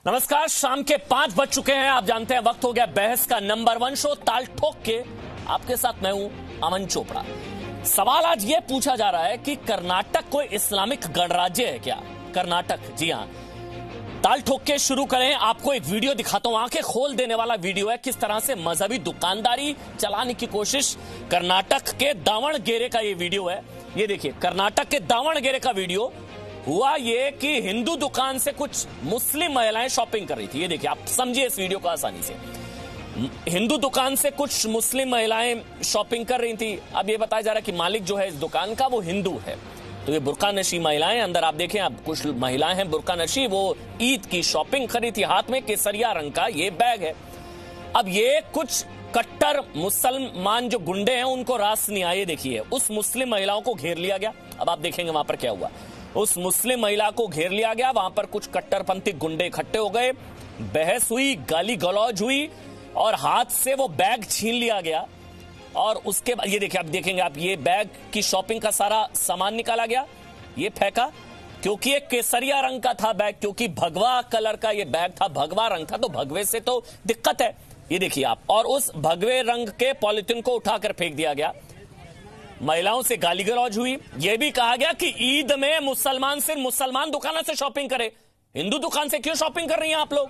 नमस्कार, शाम के 5 बज चुके हैं। आप जानते हैं वक्त हो गया बहस का नंबर 1 शो ताल ठोक के। आपके साथ मैं हूं अमन चोपड़ा। सवाल आज यह पूछा जा रहा है कि कर्नाटक कोई इस्लामिक गणराज्य है क्या? कर्नाटक, जी हां। ताल ठोक के शुरू करें। आपको एक वीडियो दिखाता हूं, आंखें खोल देने वाला वीडियो है। किस तरह से मजहबी दुकानदारी चलाने की कोशिश कर्नाटक के दावणगेरे का ये वीडियो है। ये देखिए, कर्नाटक के दावणगेरे का वीडियो। हुआ ये कि हिंदू दुकान से कुछ मुस्लिम महिलाएं शॉपिंग कर रही थी। ये देखिए, आप समझिए इस वीडियो को आसानी से। हिंदू दुकान से कुछ मुस्लिम महिलाएं शॉपिंग कर रही थी। अब ये बताया जा रहा है कि मालिक जो है इस दुकान का वो हिंदू है। तो ये बुर्का नशी महिलाएं, अंदर आप देखें, अब कुछ महिलाएं हैं बुर्का नशी, वो ईद की शॉपिंग खरीदी थी। हाथ में केसरिया रंग का ये बैग है। अब ये कुछ कट्टर मुसलमान जो गुंडे हैं उनको रास नहीं आए। देखिए, उस मुस्लिम महिलाओं को घेर लिया गया। अब आप देखेंगे वहां पर क्या हुआ। उस मुस्लिम महिला को घेर लिया गया, वहां पर कुछ कट्टरपंथी गुंडे इकट्ठे हो गए, बहस हुई, गाली गलौज हुई और हाथ से वो बैग छीन लिया गया। और उसके बाद ये देखिए, आप देखेंगे, आप ये बैग की शॉपिंग का सारा सामान निकाला गया, ये फेंका, क्योंकि एक केसरिया रंग का था बैग, क्योंकि भगवा कलर का ये बैग था, भगवा रंग था, तो भगवे से तो दिक्कत है। ये देखिए आप, और उस भगवे रंग के पॉलिथीन को उठाकर फेंक दिया गया। महिलाओं से गाली गलौज हुई। यह भी कहा गया कि ईद में मुसलमान सिर्फ मुसलमान दुकानों से शॉपिंग करे, हिंदू दुकान से क्यों शॉपिंग कर रही हैं आप लोग?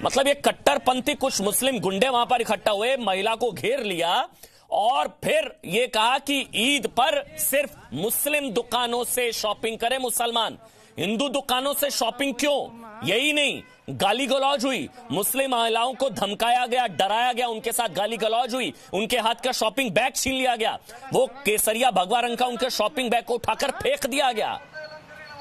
मतलब ये कट्टरपंथी कुछ मुस्लिम गुंडे वहां पर इकट्ठा हुए, महिला को घेर लिया और फिर ये कहा कि ईद पर सिर्फ मुस्लिम दुकानों से शॉपिंग करे मुसलमान, हिंदू दुकानों से शॉपिंग क्यों? यही नहीं, गाली गलौज हुई, मुस्लिम महिलाओं को धमकाया गया, डराया गया, उनके साथ गाली गलौज हुई, उनके हाथ का शॉपिंग बैग छीन लिया गया, वो केसरिया भगवा रंग का उनके शॉपिंग बैग को उठाकर फेंक दिया गया।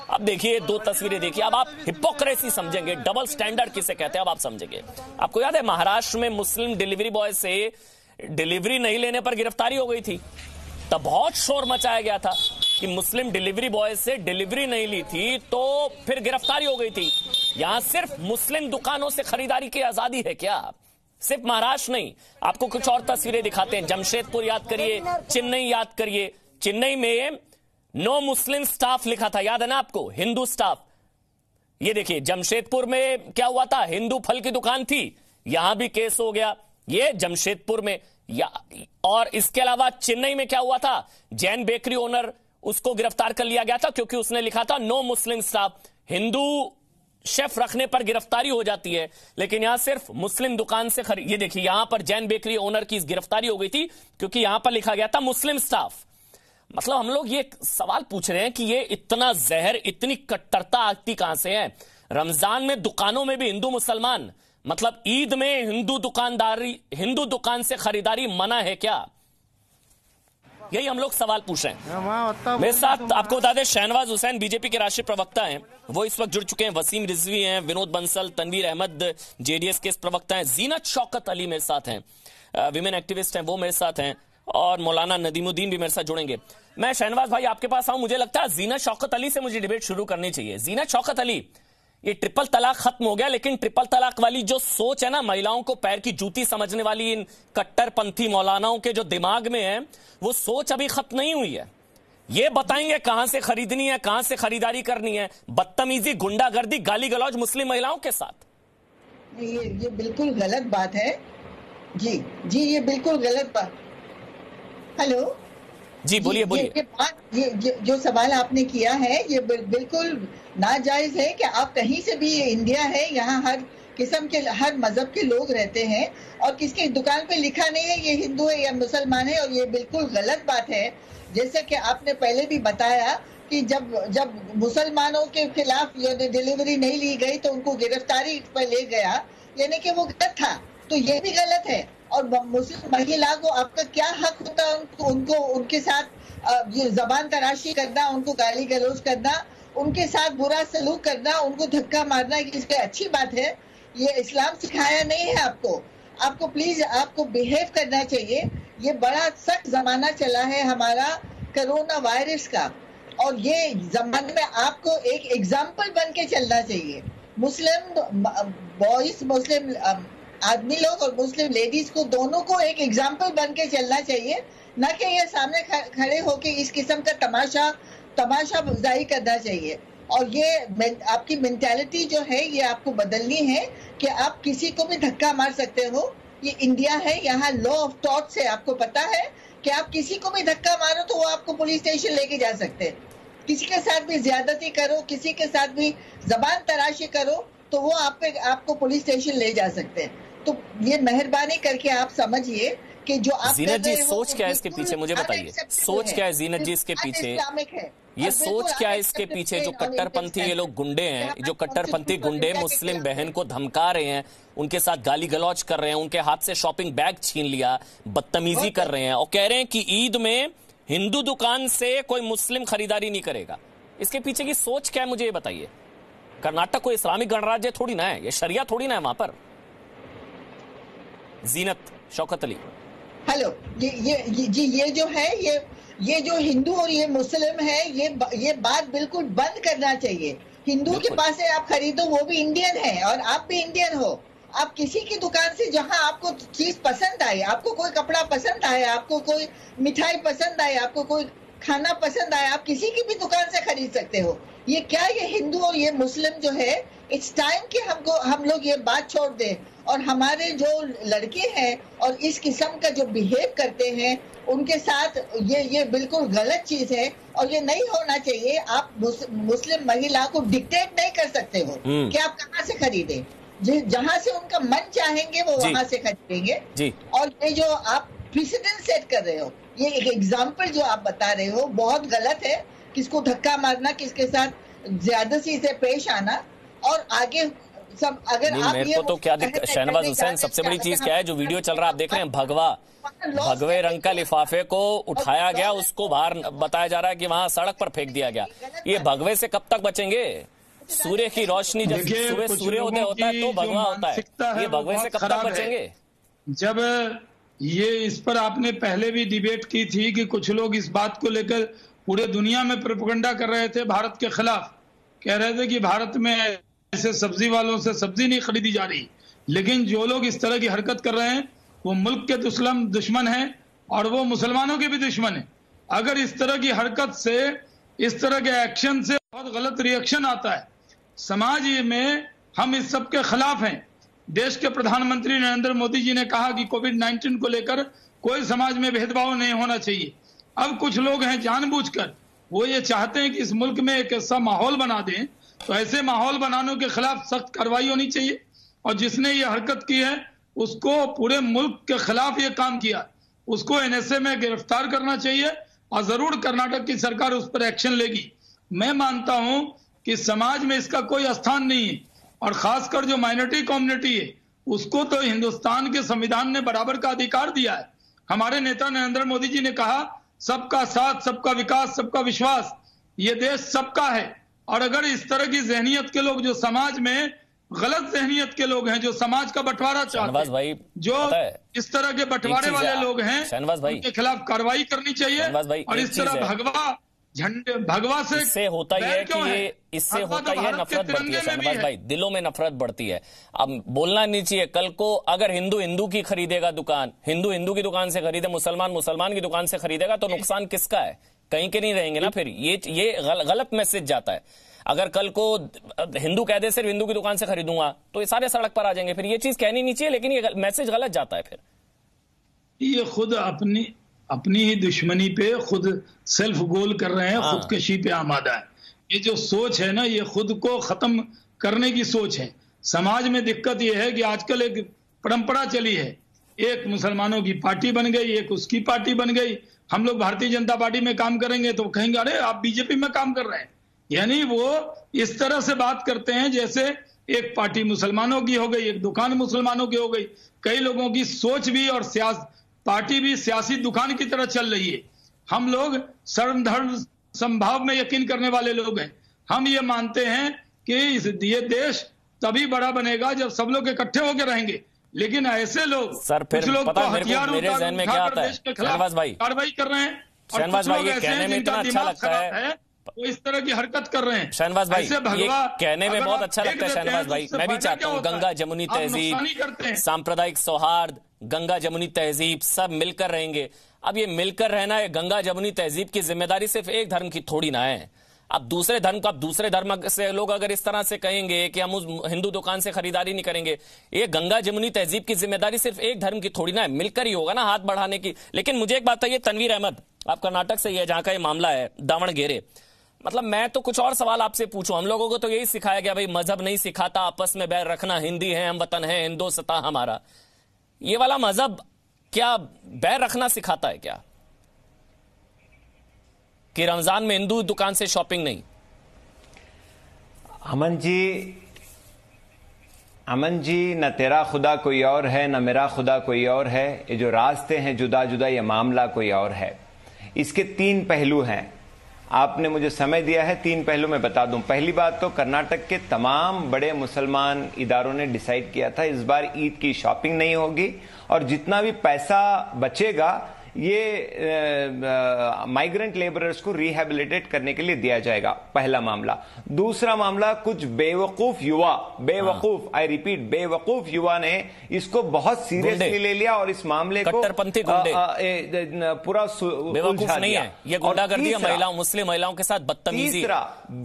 अब देखिए, दो तस्वीरें देखिए। अब आप हिपोक्रेसी समझेंगे, डबल स्टैंडर्ड किसे कहते हैं अब आप समझेंगे। आपको याद है महाराष्ट्र में मुस्लिम डिलीवरी बॉय से डिलीवरी नहीं लेने पर गिरफ्तारी हो गई थी। तब बहुत शोर मचाया गया था कि मुस्लिम डिलीवरी बॉय से डिलीवरी नहीं ली थी तो फिर गिरफ्तारी हो गई थी। यहां सिर्फ मुस्लिम दुकानों से खरीदारी की आजादी है क्या? सिर्फ महाराष्ट्र नहीं, आपको कुछ और तस्वीरें दिखाते हैं। जमशेदपुर याद करिए, चेन्नई याद करिए। चेन्नई में नो मुस्लिम स्टाफ लिखा था, याद है ना आपको, हिंदू स्टाफ। ये देखिए, जमशेदपुर में क्या हुआ था, हिंदू फल की दुकान थी, यहां भी केस हो गया। ये जमशेदपुर में और इसके अलावा चेन्नई में क्या हुआ था, जैन बेकरी ओनर, उसको गिरफ्तार कर लिया गया था क्योंकि उसने लिखा था नो मुस्लिम स्टाफ। हिंदू शेफ रखने पर गिरफ्तारी हो जाती है, लेकिन यहां सिर्फ मुस्लिम दुकान से ये देखिए, यहां पर जैन बेकरी ओनर की गिरफ्तारी हो गई थी क्योंकि यहां पर लिखा गया था मुस्लिम स्टाफ। मतलब हम लोग ये सवाल पूछ रहे हैं कि ये इतना जहर, इतनी कट्टरता आती कहां से है? रमजान में दुकानों में भी हिंदू मुसलमान, मतलब ईद में हिंदू दुकान से खरीदारी मना है क्या? यही हम लोग सवाल पूछ रहे हैं। मेरे साथ आपको बता दें, शहनवाज हुसैन बीजेपी के राष्ट्रीय प्रवक्ता हैं, वो इस वक्त जुड़ चुके हैं। वसीम रिजवी हैं, विनोद बंसल, तनवीर अहमद जेडीएस के प्रवक्ता हैं, जीनत शौकत अली मेरे साथ हैं, विमेन एक्टिविस्ट हैं, वो मेरे साथ हैं, और मौलाना नदीमुद्दीन भी मेरे साथ जुड़ेंगे। मैं शहनवाज भाई आपके पास आऊं, मुझे लगता है जीनत शौकत अली से मुझे डिबेट शुरू करनी चाहिए। जीनत शौकत अली, ये ट्रिपल तलाक खत्म हो गया, लेकिन ट्रिपल तलाक वाली जो सोच है ना, महिलाओं को पैर की जूती समझने वाली इन कट्टरपंथी मौलानाओं के जो दिमाग में है, वो सोच अभी खत्म नहीं हुई है। ये बताएंगे कहां से खरीदनी है, कहां से खरीदारी करनी है। बदतमीजी, गुंडागर्दी, गाली गलौज मुस्लिम महिलाओं के साथ, ये बिल्कुल गलत बात है। जी, ये बिल्कुल गलत बात। हेलो जी, बोलिए बोलिए। ये जो सवाल आपने किया है, ये बिल्कुल नाजायज है कि आप कहीं से भी, इंडिया है, यहाँ हर किस्म के, हर मजहब के लोग रहते हैं और किसकी दुकान पे लिखा नहीं है ये हिंदू है या मुसलमान है, और ये बिल्कुल गलत बात है। जैसे कि आपने पहले भी बताया कि जब मुसलमानों के खिलाफ डिलीवरी नहीं ली गई तो उनको गिरफ्तारी पर ले गया, यानी कि वो गलत था, तो ये भी गलत है। और मुस्लिम महिला को आपका क्या हक होता है उनको उनके साथ ये जबान तराशी करना, उनको गाली गलौज करना, उनके साथ बुरा सलूक करना, उनको धक्का मारना, इसकी अच्छी बात है? ये इस्लाम सिखाया नहीं है आपको प्लीज आपको बिहेव करना चाहिए। ये बड़ा सख्त जमाना चला है हमारा कोरोना वायरस का, और ये जमाने में आपको एक एग्जाम्पल बन के चलना चाहिए। मुस्लिम बॉयज, मुस्लिम आदमी लोग और मुस्लिम लेडीज को, दोनों को एक एग्जाम्पल बन के चलना चाहिए, न कि ये सामने खड़े होके इस किस्म का तमाशा बजाई करना चाहिए। और ये आपकी मेंटालिटी जो है ये आपको बदलनी है कि आप किसी को भी धक्का मार सकते हो। ये इंडिया है, यहाँ लॉ ऑफ टॉर्च है। आपको पता है कि आप किसी को भी धक्का मारो तो वो आपको पुलिस स्टेशन लेके जा सकते हैं। किसी के साथ भी ज्यादती करो, किसी के साथ भी जबान तराशी करो तो वो आपको पुलिस स्टेशन ले जा सकते हैं। तो ये मेहरबानी करके आप समझिए कि जो आप जीनत जी सोच क्या है इसके पीछे, मुझे बताइए सोच क्या है जीनत जी इसके पीछे? ये सोच क्या है इसके पीछे? जो कट्टरपंथी ये लोग गुंडे हैं, जो कट्टरपंथी गुंडे मुस्लिम बहन को धमका रहे हैं, उनके साथ गाली गलौज कर रहे हैं, उनके हाथ से शॉपिंग बैग छीन लिया, बदतमीजी कर रहे हैं और कह रहे हैं कि ईद में हिंदू दुकान से कोई मुस्लिम खरीदारी नहीं करेगा। इसके पीछे की सोच क्या है मुझे ये बताइए। कर्नाटक कोई इस्लामिक गणराज्य थोड़ी ना है, ये शरिया थोड़ी ना है वहां पर। जीनत शौकत अली, हेलो, ये जो है ये जो हिंदू और ये मुस्लिम है, ये बात बिल्कुल बंद करना चाहिए। हिंदू के पास से आप खरीदो, वो भी इंडियन है और आप भी इंडियन हो। आप किसी की दुकान से जहां आपको चीज पसंद आए, आपको कोई कपड़ा पसंद आए, आपको कोई मिठाई पसंद आए, आपको कोई खाना पसंद आए, आप किसी की भी दुकान से खरीद सकते हो। ये क्या, ये हिंदू और ये मुस्लिम जो है, इट्स टाइम कि हम लोग ये बात छोड़ दें और हमारे जो लड़के हैं और इस किस्म का जो बिहेव करते हैं उनके साथ ये बिल्कुल गलत चीज है और ये नहीं होना चाहिए। आप मुस्लिम महिला को डिक्टेट नहीं कर सकते हो कि आप कहाँ से खरीदें। जहां से उनका मन चाहेंगे वो वहां से खरीदेंगे। और ये जो आप प्रेसिडेंट सेट कर रहे हो, ये एक एग्जाम्पल जो आप बता रहे हो बहुत गलत है। किसको धक्का मारना, किसके साथ ज्यादती से पेश आना और आगे सब, अगर आप मेरे को तो क्या दिक्कत, शहनवाज हुसैन सबसे बड़ी चीज क्या है जो वीडियो चल रहा है आप देख रहे हैं, भगवे रंग का लिफाफे को उठाया गया, उसको बाहर बताया जा रहा है कि वहां सड़क पर फेंक दिया गया। ये भगवे से कब तक बचेंगे? सूर्य की रोशनी जब सुबह सूर्योदय होता है तो भगवा होता है, ये भगवे से कब तक बचेंगे? जब ये इस पर आपने पहले भी डिबेट की थी कि कुछ लोग इस बात को लेकर पूरे दुनिया में प्रोपेगेंडा कर रहे थे भारत के खिलाफ, कह रहे थे कि भारत में ऐसे सब्जी वालों से सब्जी नहीं खरीदी जा रही। लेकिन जो लोग इस तरह की हरकत कर रहे हैं वो मुल्क के दुश्मन हैं और वो मुसलमानों के भी दुश्मन हैं। अगर इस तरह की हरकत से, इस तरह के एक्शन से बहुत गलत रिएक्शन आता है समाज में, हम इस सब के खिलाफ हैं। देश के प्रधानमंत्री नरेंद्र मोदी जी ने कहा कि कोविड-19 को लेकर कोई समाज में भेदभाव नहीं होना चाहिए। अब कुछ लोग हैं जानबूझकर वो ये चाहते हैं कि इस मुल्क में एक ऐसा माहौल बना दें, तो ऐसे माहौल बनाने के खिलाफ सख्त कार्रवाई होनी चाहिए। और जिसने ये हरकत की है उसको, पूरे मुल्क के खिलाफ ये काम किया, उसको एनएसए में गिरफ्तार करना चाहिए और जरूर कर्नाटक की सरकार उस पर एक्शन लेगी। मैं मानता हूं कि समाज में इसका कोई स्थान नहीं है और खासकर जो माइनॉरिटी कम्युनिटी है उसको तो हिंदुस्तान के संविधान ने बराबर का अधिकार दिया है। हमारे नेता नरेंद्र मोदी जी ने कहा सबका साथ, सबका विकास, सबका विश्वास, ये देश सबका है। और अगर इस तरह की जहनियत के लोग, जो समाज में गलत जहनियत के लोग हैं, जो समाज का बंटवारा चाहते हैं, जो इस तरह के बंटवारे वाले लोग हैं, उनके खिलाफ कार्रवाई करनी चाहिए। और इस तरह भगवा से इससे होता ही है कि ये, इससे होता ही है नफरत बढ़ती है शहनवाज भाई, दिलों में नफरत बढ़ती है। अब बोलना नहीं चाहिए। कल को अगर हिंदू की खरीदेगा दुकान, हिंदू की दुकान से खरीदे, मुसलमान की दुकान से खरीदेगा तो नुकसान किसका है? कहीं के नहीं रहेंगे ना। फिर ये गलत मैसेज जाता है। अगर कल को हिंदू कह दे सिर्फ हिंदू की दुकान से खरीदूंगा तो ये सारे सड़क पर आ जाएंगे। फिर ये चीज कहनी नहीं चाहिए, लेकिन ये मैसेज गलत जाता है। फिर ये खुद अपनी ही दुश्मनी पे खुद सेल्फ गोल कर रहे हैं, खुदकशी पे आमादा है। ये जो सोच है ना, ये खुद को खत्म करने की सोच है। समाज में दिक्कत ये है कि आजकल एक परंपरा चली है, एक मुसलमानों की पार्टी बन गई, एक उसकी पार्टी बन गई। हम लोग भारतीय जनता पार्टी में काम करेंगे तो कहेंगे अरे आप बीजेपी में काम कर रहे हैं। यानी वो इस तरह से बात करते हैं जैसे एक पार्टी मुसलमानों की हो गई, एक दुकान मुसलमानों की हो गई। कई लोगों की सोच भी और पार्टी भी सियासी दुकान की तरह चल रही है। हम लोग सर्वधर्म संभाव में यकीन करने वाले लोग हैं। हम ये मानते हैं कि ये देश तभी बड़ा बनेगा जब सब लोग इकट्ठे होकर रहेंगे। लेकिन ऐसे लोग, सर, फिर कुछ लोग पता तो हथियार मेरे जहन में क्या आता है शहनवाज भाई, कार्रवाई कर रहे हैं। शहनवाज भाई ये कहने में इतना अच्छा लगता है, वो इस तरह की हरकत कर रहे हैं। शहनवाज भाई ये कहने में बहुत अच्छा लगता है। शहनवाज भाई मैं भी चाहता हूँ गंगा जमुनी तहजीब, सांप्रदायिक सौहार्द, गंगा जमुनी तहजीब सब मिलकर रहेंगे। अब ये मिलकर रहना है, गंगा जमुनी तहजीब की जिम्मेदारी सिर्फ एक धर्म की थोड़ी ना है। अब दूसरे धर्म से लोग अगर इस तरह से कहेंगे कि हम उस हिंदू दुकान से खरीदारी नहीं करेंगे, ये गंगा जमुनी तहजीब की जिम्मेदारी सिर्फ एक धर्म की थोड़ी ना है, मिलकर ही होगा ना हाथ बढ़ाने की। लेकिन मुझे एक बात बताइए तनवीर अहमद, आप कर्नाटक से, ये जहां का ये मामला है दावणगेरे, मतलब मैं तो कुछ और सवाल आपसे पूछूं। हम लोगों को तो यही सिखाया गया भाई, मजहब नहीं सिखाता आपस में बैर रखना, हिंदी है हम वतन है हिंदुस्ता हमारा। ये वाला मजहब क्या बैर रखना सिखाता है क्या, कि रमजान में हिंदू दुकान से शॉपिंग नहीं? अमन जी, न तेरा खुदा कोई और है न मेरा खुदा कोई और है। ये जो रास्ते हैं जुदा जुदा, ये मामला कोई और है। इसके 3 पहलू हैं। आपने मुझे समय दिया है, 3 पहलू मैं बता दूं। पहली बात तो कर्नाटक के तमाम बड़े मुसलमान इदारों ने डिसाइड किया था इस बार ईद की शॉपिंग नहीं होगी, और जितना भी पैसा बचेगा ये माइग्रेंट लेबरर्स को रिहेबिलिटेट करने के लिए दिया जाएगा। पहला मामला। दूसरा मामला, कुछ बेवकूफ युवा, आई रिपीट बेवकूफ युवा ने इसको बहुत सीरियसली ले लिया और इस मामले को कट्टरपंथी गुंडे पूरा बेवकूफ नहीं है, ये गुंडागर्दी है, मुस्लिम महिलाओं के साथ बदतमीजी,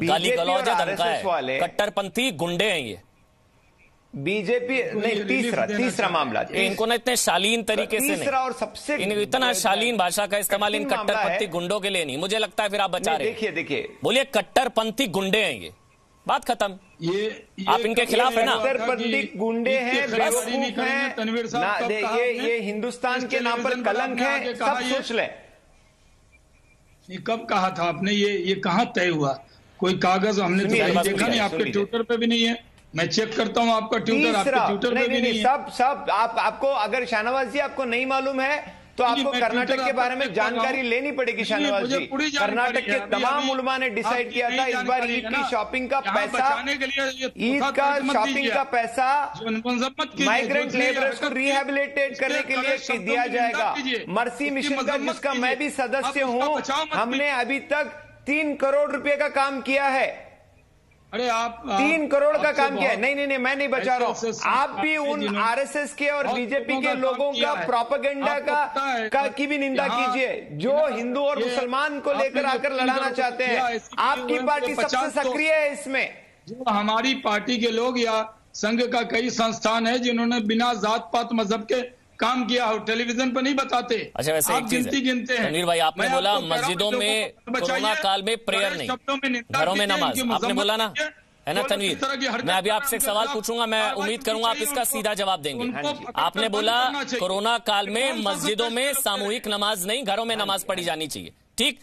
गाली गलौज है, कट्टरपंथी गुंडे हैं ये। बीजेपी नहीं, तीसरा मामला, इनको ना इतने शालीन तरीके से तीसरा और सबसे इतना शालीन भाषा का इस्तेमाल इन कट्टरपंथी गुंडों के लिए नहीं, मुझे लगता है फिर आप बचा रहे। देखिए बोलिए कट्टरपंथी गुंडे हैं ये, बात खत्म। ये आप इनके खिलाफ है ना? कट्टरपंथी गुंडे हैं, बेवकूफ हैं, ये हिंदुस्तान के नाम पर कलंक है, सब सोच लें। ये कब कहा था आपने? ये कहाँ तय हुआ? कोई कागज हमने तो देखा नहीं, आपके ट्विटर पे भी नहीं है। मैं चेक करता हूं आपका ट्विटर, आपके ट्विटर पे भी नहीं है। सब आपको अगर शाहनवाज जी आपको नहीं मालूम है तो आपको कर्नाटक के बारे में जानकारी लेनी पड़ेगी। शाहनवाज जी, कर्नाटक के तमाम उलमा ने डिसाइड किया था इस बार ईद की शॉपिंग का पैसा, ईद का शॉपिंग का पैसा माइग्रेंट लेबरर्स को रिहेबिलिटेट करने के लिए दिया जाएगा। मर्सी मिशन का, जिसका मैं भी सदस्य हूं, हमने अभी तक 3 करोड़ रुपए का काम किया है। अरे आप 3 करोड़ का काम किया है। नहीं, मैं नहीं बचा रहा हूं। आप भी उन आरएसएस के और बीजेपी के लोगों का प्रोपेगेंडा की भी निंदा कीजिए, जो हिंदू और मुसलमान को लेकर आकर लड़ाना चाहते हैं। आपकी पार्टी सबसे सक्रिय है इसमें। जो हमारी पार्टी के लोग या संघ का कई संस्थान है जिन्होंने बिना जात पात मजहब के काम किया हो, टेलीविजन पर नहीं बताते। अच्छा, वैसे आप गिनते हैं। तनवीर भाई, आपने बोला मस्जिदों में कोरोना काल में प्रेयर नहीं, घरों में नमाज, आपने बोला ना, है ना तनवीर? मैं अभी आपसे एक सवाल पूछूंगा, मैं उम्मीद करूंगा आप इसका सीधा जवाब देंगे। आपने बोला कोरोना काल में मस्जिदों में सामूहिक नमाज नहीं, घरों में नमाज पढ़ी जानी चाहिए, ठीक।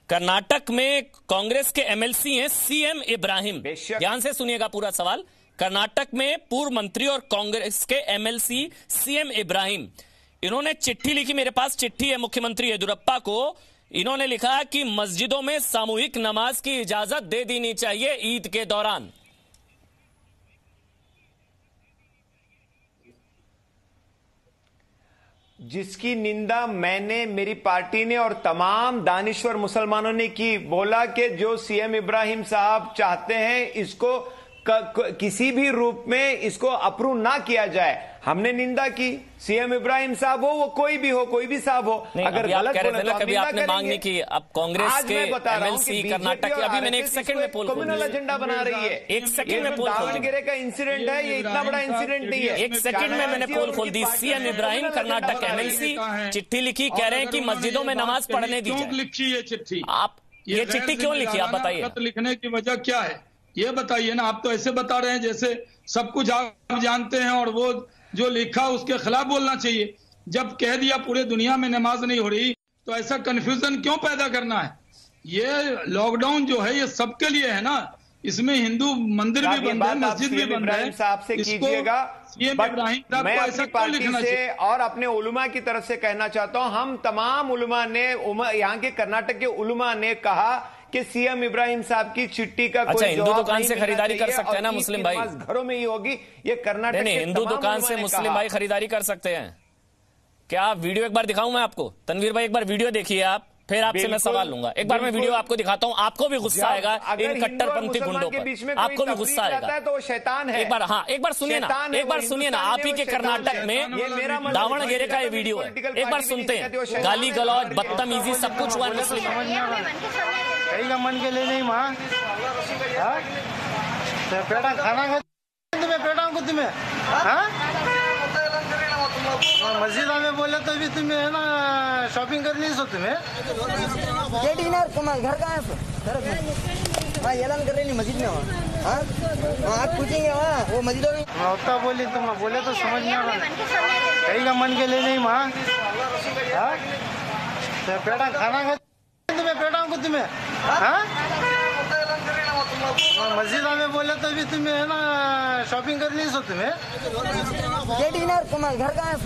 कर्नाटक में कांग्रेस के एमएलसी हैं सीएम इब्राहिम, ध्यान से सुनिएगा पूरा सवाल। कर्नाटक में पूर्व मंत्री और कांग्रेस के एमएलसी सीएम इब्राहिम, इन्होंने चिट्ठी लिखी, मेरे पास चिट्ठी है मुख्यमंत्री येदियुरप्पा को। इन्होंने लिखा कि मस्जिदों में सामूहिक नमाज की इजाजत दे देनी चाहिए ईद के दौरान। जिसकी निंदा मैंने, मेरी पार्टी ने और तमाम दानिश्वर मुसलमानों ने की। बोला कि जो सीएम इब्राहिम साहब चाहते हैं इसको किसी भी रूप में इसको अप्रूव ना किया जाए। हमने निंदा की। सीएम इब्राहिम साहब हो, वो कोई भी हो, कोई भी साहब हो, अगर गलत बोले तो कभी आपने मांग नहीं की। अब कांग्रेस के एमएलसी कर्नाटक के, अभी मैंने 1 सेकंड में पोल खोल कम्युनल एजेंडा बना रही है। 1 सेकंड में पोल खोल दावणगेरे का इंसिडेंट है, ये इतना बड़ा इंसिडेंट नहीं है। 1 सेकंड में मैंने पोल खोल दी। सीएम इब्राहिम कर्नाटक एमएलसी चिट्ठी लिखी, कह रहे हैं कि मस्जिदों में नमाज पढ़ने दी जाए। लिखी है चिट्ठी, आप ये चिट्ठी क्यों लिखी, आप बताइए। लिखने की वजह क्या है ये बताइए ना। आप तो ऐसे बता रहे हैं जैसे सब कुछ आप जानते हैं और वो जो लिखा उसके खिलाफ बोलना चाहिए। जब कह दिया पूरे दुनिया में नमाज नहीं हो रही तो ऐसा कंफ्यूजन क्यों पैदा करना है? ये लॉकडाउन जो है ये सबके लिए है ना, इसमें हिंदू मंदिर भी बंद है, मस्जिद भी बंद है। साहब से कीजिएगा, मैं अपनी पार्टी से और अपने उलमा की तरफ से कहना चाहता हूं, हम तमाम उलमा ने, यहाँ के कर्नाटक के उलमा ने कहा कि सीएम इब्राहिम साहब की चिट्ठी का कोई हिंदू दुकान से खरीदारी कर सकते हैं ना मुस्लिम भाई, घरों में ही होगी। ये कर्नाटक नहीं, हिंदू दुकान से मुस्लिम भाई खरीदारी कर सकते हैं क्या? वीडियो एक बार दिखाऊं मैं आपको? तनवीर भाई एक बार वीडियो देखिए आप, फिर आपसे मैं सवाल लूंगा। एक बार मैं वीडियो आपको दिखाता हूं, आपको भी गुस्सा आएगा इन कट्टरपंथी गुंडों पर, आपको भी गुस्सा आएगा। तो शैतान है। एक बार, हाँ एक बार सुनिए ना, एक बार सुनिए ना। आप ही के कर्नाटक में दावणगेरे का ये वीडियो है, एक बार सुनते हैं। गाली गलौज, बदतमीजी सब कुछ हुआ मुस्लिम। कहीं का मन के लिए नहीं माँ पेड़ा खाना खा तुम्हें पेड़ा को तुम्हें मस्जिद में बोले तो भी तुम्हें है ना शॉपिंग करनी सो तुम्हें घर कहाँ है हाँ ऐलान कर रहे नहीं मस्जिद में वहाँ आप पूछेंगे वहाँ वो मस्जिद होता बोली तुम बोले तो समझ नहीं आ कहीं का मन के लिए नहीं माँ पेड़ा खाना खा तुम्हें पेड़ा को तुम्हें मस्जिद में बोले तो भी तुम्हें है ना शॉपिंग करनी सो तुम्हें घर कहाँ है